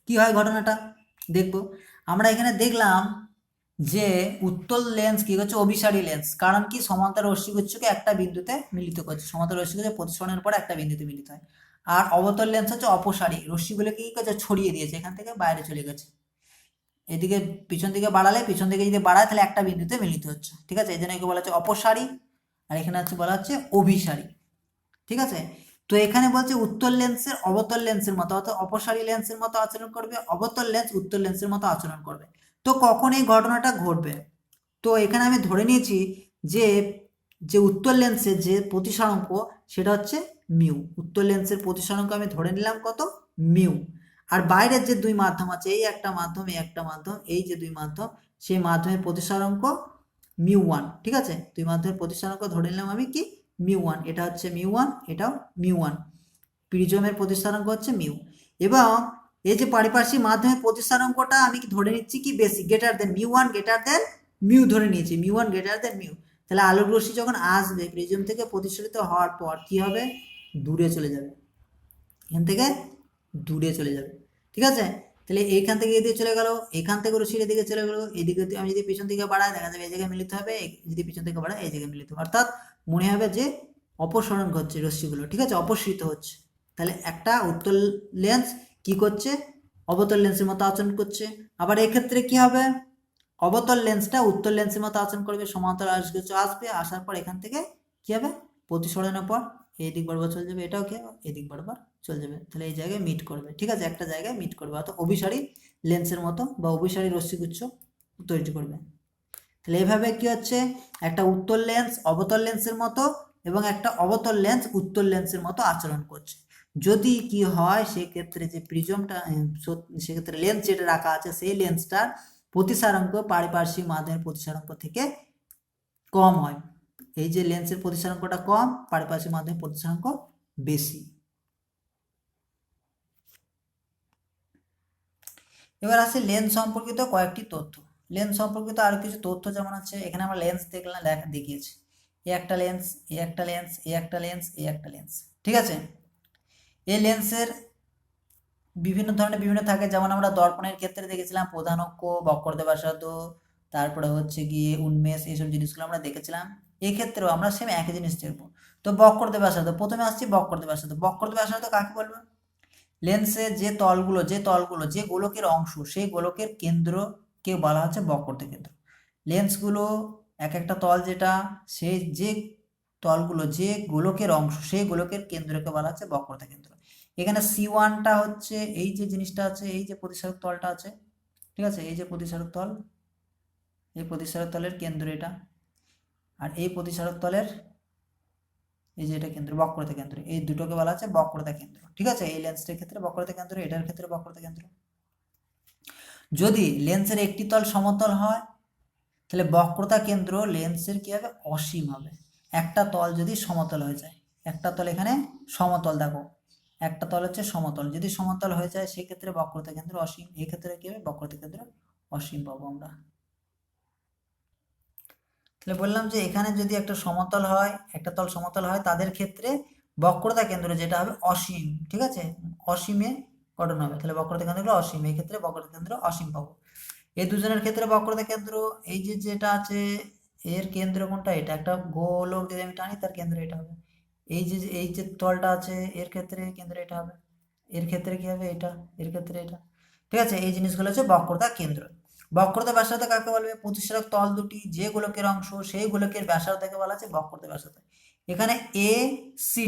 কি হয় ঘটনাটা দেখবো আমরা। এখানে দেখলাম যে উত্তল লেন্স কি হচ্ছে, অভিসারী লেন্স, কারণ কি, সমান্তরাল রশ্মিগুচ্ছকে একটা বিন্দুতে মিলিত করছে, সমান্তরাল রশ্মিগুচ্ছ প্রতিসরণের পর একটা বিন্দুতে মিলিত হয়। আর অবতল লেন্স হচ্ছে অপসারী, রশ্মিগুলোকে কি করছে, ছড়িয়ে দিয়েছে, এখান থেকে বাইরে চলে গেছে, এদিকে পিছন দিকে বাড়ালে, পিছন দিকে যদি বাড়ায় তাহলে একটা বিন্দুতে মিলিত হচ্ছে। ঠিক আছে, এই জন্য একে বলা হচ্ছে অপসারী, আর এখানে হচ্ছে বলা হচ্ছে অভিসারী। ঠিক আছে, তো এখানে বলছে উত্তল লেন্সের অবতল লেন্সের মতো, অর্থাৎ অপসারী লেন্সের মতো আচরণ করবে, অবতল লেন্স উত্তল লেন্সের মতো আচরণ করবে। তো কখন এই ঘটনাটা ঘটবে? তো এখানে আমি ধরে নিয়েছি যে যে উত্তল লেন্সের যে প্রতিসারাঙ্ক সেটা হচ্ছে মিউ। উত্তল লেন্সের প্রতিসারাঙ্ক আমি ধরে নিলাম কত, মিউ। আর বাইরের যে দুই মাধ্যম আছে, এই একটা মাধ্যম, এই একটা মাধ্যম, এই যে দুই মাধ্যম, সেই মাধ্যমের প্রতিসারাঙ্ক মিউ ওয়ান। ঠিক আছে, দুই মাধ্যমের প্রতিসারাঙ্ক ধরে নিলাম আমি কি, মিউ ওয়ান। এটা হচ্ছে মিউ ওয়ান, এটাও মিউ ওয়ান। প্রিজমের প্রতিস্থানাঙ্ক হচ্ছে মিউ। এবং এই যে পারিপার্শ্বিক মাধ্যমের প্রতিস্থানাঙ্কটা আমি কি ধরে নিচ্ছি কি, বেশি, greater than mu one, greater than mu ধরে নিয়েছি, mu one greater than mu. তাহলে আলোক রশ্মি যখন আসবে প্রিজম থেকে প্রতিসরিত হওয়ার পর কি হবে, দূরে চলে যাবে, এখান থেকে দূরে চলে যাবে। ঠিক আছে, তাহলে এইখান থেকে এদিকে চলে গেল, এখান থেকে রশ্মির এদিকে চলে গেল, এদিকে আমি যদি পিছন থেকে বাড়াই দেখা যাবে এই জায়গায় মিলিত হবে, যদি পিছন থেকে বাড়াই এই জায়গায় মিলিত হবে, অর্থাৎ মনে হবে যে অপসরণ ঘটছে রশ্মিগুলো। ঠিক আছে, অপসৃত হচ্ছে। তাহলে একটা উত্তল লেন্স কি করছে, অবতল লেন্সের মতো আচরণ করছে। আবার এক্ষেত্রে কি হবে, অবতল লেন্সটা উত্তল লেন্সের মতো আচরণ করবে, সমান্তরাল আসবে, আসার পর এখান থেকে কি হবে, প্রতিসরণের পর এই দিক বরাবর চলে যাবে, এটাও কি হবে এই দিক বরাবর চলে যাবে, তাহলে এই জায়গায় মিট করবে, ঠিক আছে, একটা জায়গায় মিট করবে, অর্থাৎ অভিসারী লেন্সের মতো বা অভিসারী রশ্মিগুচ্ছ তৈরি করবে। তাহলে এইভাবে কি হচ্ছে, একটা উত্তল লেন্স অবতল লেন্সের মতো এবং একটা অবতল লেন্স উত্তল লেন্সের মতো আচরণ করছে। যদি কি হয় সেক্ষেত্রে যে প্রিজমটা, সেক্ষেত্রে লেন্স যেটা রাখা আছে সেই লেন্সটার প্রতিসারাঙ্ক পারিপার্শ্বিক মাধ্যমের প্রতিসারাঙ্ক থেকে কম হয়। এই যে লেন্সের প্রতিসারাঙ্কটা কম, পারিপার্শ্বিক মাধ্যমের প্রতিসারাঙ্ক বেশি। এবার আসে লেন্স সম্পর্কিত কয়েকটি তথ্য। লেন্স সম্পর্কিত আরো কিছু তথ্য যেমন আছে, এখানে আমরা লেন্স দেখলাম, দেখিয়েছি এ একটা লেন্স, এ একটা লেন্স, এ একটা লেন্স, এ একটা লেন্স, ঠিক আছে। এই লেন্সের বিভিন্ন ধরনের বিভিন্ন থাকে, যেমন আমরা দর্পণের ক্ষেত্রে দেখেছিলাম প্রধান অক্ষ, বক্রতা ব্যাসার্ধ, তারপরে হচ্ছে গিয়ে উন্মেষ, এইসব জিনিসগুলো আমরা দেখেছিলাম। এক্ষেত্রেও আমরা সেম একই জিনিস দেখবো। তো বক্রতা ব্যাসার্ধ, প্রথমে আসছি বক্রতা ব্যাসার্ধ। বক্রতা ব্যাসার্ধ কাকে বলবো, লেন্সের যে তলগুলো যে গোলকের অংশ, সেই গোলকের কেন্দ্রকে বলা হচ্ছে বক্রতা কেন্দ্র। লেন্সগুলো এক একটা তল যেটা, সেই যে তলগুলো যে গোলকের অংশ, সেই গোলকের কেন্দ্রকে বলা হচ্ছে বক্রতা কেন্দ্র। এখানে C1টা হচ্ছে এই যে জিনিসটা আছে, এই যে প্রতিসারক তলটা আছে, ঠিক আছে, এই যে প্রতিসারক তল, এই প্রতিসারক তলের কেন্দ্র এটা, আর এই প্রতিসারক তলের এই যে এটা কেন্দ্র, বক্রতা কেন্দ্র, এই দুটোকে বলা হচ্ছে বক্রতা কেন্দ্র, ঠিক আছে। এই লেন্সটার ক্ষেত্রে বক্রতা কেন্দ্র, এটার ক্ষেত্রে বক্রতা কেন্দ্র। যদি লেন্সের একটি তল সমতল হয় তাহলে বক্রতা কেন্দ্র লেন্সের কি হবে, অসীম হবে। একটা তল যদি সমতল হয়ে যায়, একটা তল এখানে সমতল, দেখো একটা তল হচ্ছে সমতল, যদি সমতল হয়ে যায় সেক্ষেত্রে বক্রতা কেন্দ্র অসীম, এই ক্ষেত্রে কি হবে, বক্রতা কেন্দ্র অসীম পাবো আমরা। তাহলে বললাম যে এখানে যদি একটা সমতল হয়, একটা তল সমতল হয়, তাদের ক্ষেত্রে বক্রতা কেন্দ্র যেটা হবে অসীম, ঠিক আছে, অসীমে গঠন হবে, তাহলে বক্রতা কেন্দ্রগুলো অসীম, এই ক্ষেত্রে বক্রতা কেন্দ্র অসীম পাবো। এই দুজনের ক্ষেত্রে বক্রতা কেন্দ্র, এই যে যেটা আছে এর কেন্দ্র কোনটা, এটা একটা গোলক যদি আমি টানি তার কেন্দ্র এটা হবে। এই যে তলটা আছে এর ক্ষেত্রে কেন্দ্র এটা হবে, এর ক্ষেত্রে কি হবে এটা, এর ক্ষেত্রে এটা, ঠিক আছে। এই জিনিসগুলো হচ্ছে বক্রতা কেন্দ্র। বক্রতা ব্যাসার্ধ কাকে বলবে, প্রতিসারক তল দুটি যে গোলকের অংশ, সেই গোলকের ব্যাসার্ধকে বলা আছে বক্রতা ব্যাসার্ধ। এখানে এ সি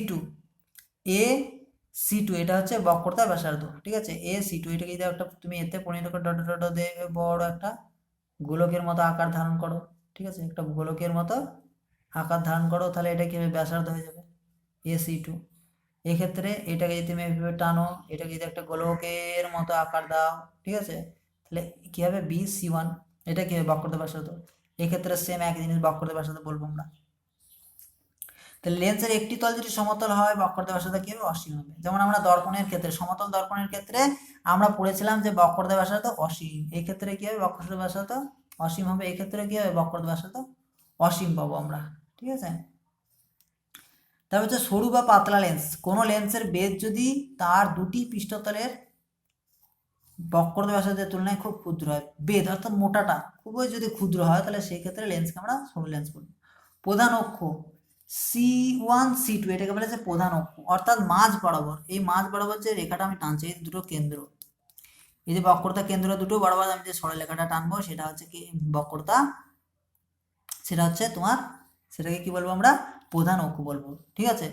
টু এটা হচ্ছে বক্রতা ব্যাসার্ধ, ঠিক আছে, A C2 এটাকে যদি একটা তুমি এতে পরিণত করে ডট ডট দেবে, বড় একটা গোলকের মতো আকার ধারণ করো, ঠিক আছে, একটা গোলকের মতো আকার ধারণ করো, তাহলে এটা কি হবে, ব্যাসার্ধ হয়ে যাবে A C2। এক্ষেত্রে এটাকে যদি তুমি এভাবে টানো, এটাকে যদি একটা গোলকের মতো আকার দাও, ঠিক আছে, তাহলে কি হবে BC1, এটা কি হবে বক্রতা ব্যাসার্ধ। এক্ষেত্রে সেম একই জিনিস বক্রতা ব্যাসার্ধ বলবো আমরা। তাহলে লেন্সের একটি তল যদি সমতল হয় বক্রতা ব্যাসার্ধ কি হবে, অসীম হবে। যেমন আমরা দর্পণের ক্ষেত্রে, সমতল দর্পণের ক্ষেত্রে আমরা পড়েছিলাম যে বক্রতা ব্যাসার্ধ অসীম, এই ক্ষেত্রে কি হবে, বক্রতা ব্যাসার্ধ অসীম হবে, এই ক্ষেত্রে কি হবে, বক্রতা ব্যাসার্ধ অসীম পাবো আমরা, ঠিক আছে। তারপর হচ্ছে সরু বা পাতলা লেন্স, কোনো লেন্সের বেধ যদি তার দুটি পৃষ্ঠতলের বক্রতা ব্যাসার্ধের তুলনায় খুব ক্ষুদ্র হয়, বেধ অর্থাৎ মোটাটা খুবই যদি ক্ষুদ্র হয়, তাহলে সেই ক্ষেত্রে লেন্সকে আমরা সরু লেন্স বলবো। প্রধান অক্ষ C1 C2 এটাকে বলে যে প্রধান অক্ষ, অর্থাৎ মাঝ বরাবর, এই মাঝ বরাবর যে রেখাটা আমি টানছি, এই দুটো কেন্দ্র, এই যে বক্রতা কেন্দ্র দুটো বরাবর আমি যে সরলরেখাটা টানবো সেটা হচ্ছে কি বক্রতা, সেটা হচ্ছে তোমার, সেটাকে কি বলবো আমরা, প্রধান অক্ষ বলবো, ঠিক আছে।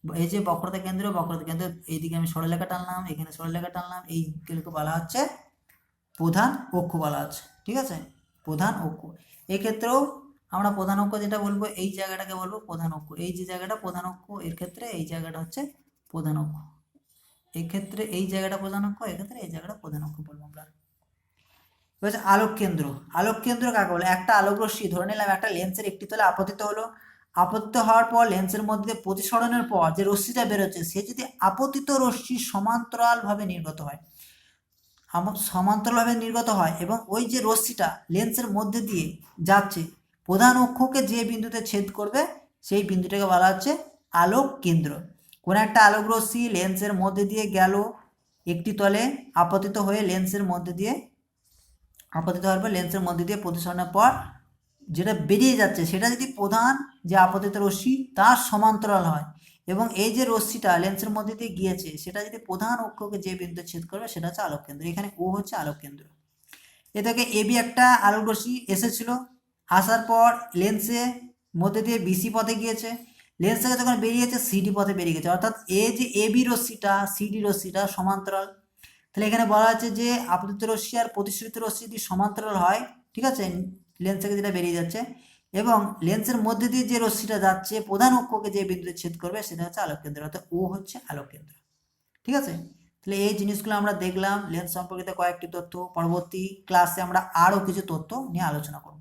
এই যে বক্রতা কেন্দ্র এইদিকে আমি সরলরেখা টানলাম, এখানে সরলরেখা টানলাম, এইগুলোকে বলা হচ্ছে প্রধান অক্ষ বলা আছে, ঠিক আছে, প্রধান অক্ষ। এক্ষেত্রেও আমরা প্রধান অক্ষ যেটা বলবো, এই জায়গাটাকে বলবো প্রধান অক্ষ, এই যে জায়গাটা প্রধান অক্ষ, এর ক্ষেত্রে এই জায়গাটা হচ্ছে প্রধান অক্ষ, এক্ষেত্রে এই জায়গাটা প্রধান অক্ষ, এক্ষেত্রে এই জায়গাটা প্রধান অক্ষ বলবো আমরা। হচ্ছে আলোক কেন্দ্র, আলোক কেন্দ্র কাকে বলে, একটা আলোক রশ্মি ধরে নিলাম একটা লেন্সের একটি তলে আপতিত হলো, আপতিত হওয়ার পর লেন্সের মধ্যে প্রতিসরণের পর যে রশ্মিটা বেরোচ্ছে, সে যদি আপতিত রশ্মি সমান্তরালভাবে নির্গত হয়, সমান্তরালভাবে নির্গত হয় এবং ওই যে রশ্মিটা লেন্সের মধ্যে দিয়ে যাচ্ছে, প্রধান অক্ষকে যে বিন্দুতে ছেদ করবে সেই বিন্দুটাকে বলা হচ্ছে আলোক কেন্দ্র। কোন একটা আলোক রশ্মি লেন্সের মধ্যে দিয়ে গেল, একটি তলে আপতিত হয়ে লেন্সের মধ্যে দিয়ে, আপতিত হওয়ার পর লেন্সের মধ্যে দিয়ে প্রতিসরণের পর যেটা বেরিয়ে যাচ্ছে সেটা যদি প্রধান যে আপতিত রশ্মি তার সমান্তরাল হয়, এবং এই যে রশ্মিটা লেন্সের মধ্যে দিয়ে গিয়েছে সেটা যদি প্রধান অক্ষকে যে বিন্দুতে ছেদ করবে সেটা হচ্ছে আলোক কেন্দ্র, এখানে ও হচ্ছে আলোক কেন্দ্র। এ থেকে এবি একটা আলোক রশ্মি এসেছিল, আসার পর লেন্সের মধ্যে দিয়ে বিসি পথে গিয়েছে, লেন্স থেকে যখন বেরিয়েছে সিডি পথে বেরিয়ে গেছে, অর্থাৎ এই যে এবি রশ্মিটা সিডি রশ্মিটা সমান্তরাল। তাহলে এখানে বলা আছে যে আপতিত রশ্মি আর প্রতিসরিত রশ্মি যদি সমান্তরাল হয়, ঠিক আছে, লেন্স থেকে যেটা বেরিয়ে যাচ্ছে, এবং লেন্সের মধ্যে দিয়ে যে রশ্মিটা যাচ্ছে প্রধান অক্ষকে যে বিন্দুতে ছেদ করবে সেটা হচ্ছে আলোক কেন্দ্র, অর্থাৎ ও হচ্ছে আলোক কেন্দ্র। ঠিক আছে, তাহলে এই জিনিসগুলো আমরা দেখলাম লেন্স সম্পর্কিত কয়েকটি তথ্য। পরবর্তী ক্লাসে আমরা আরও কিছু তথ্য নিয়ে আলোচনা করব।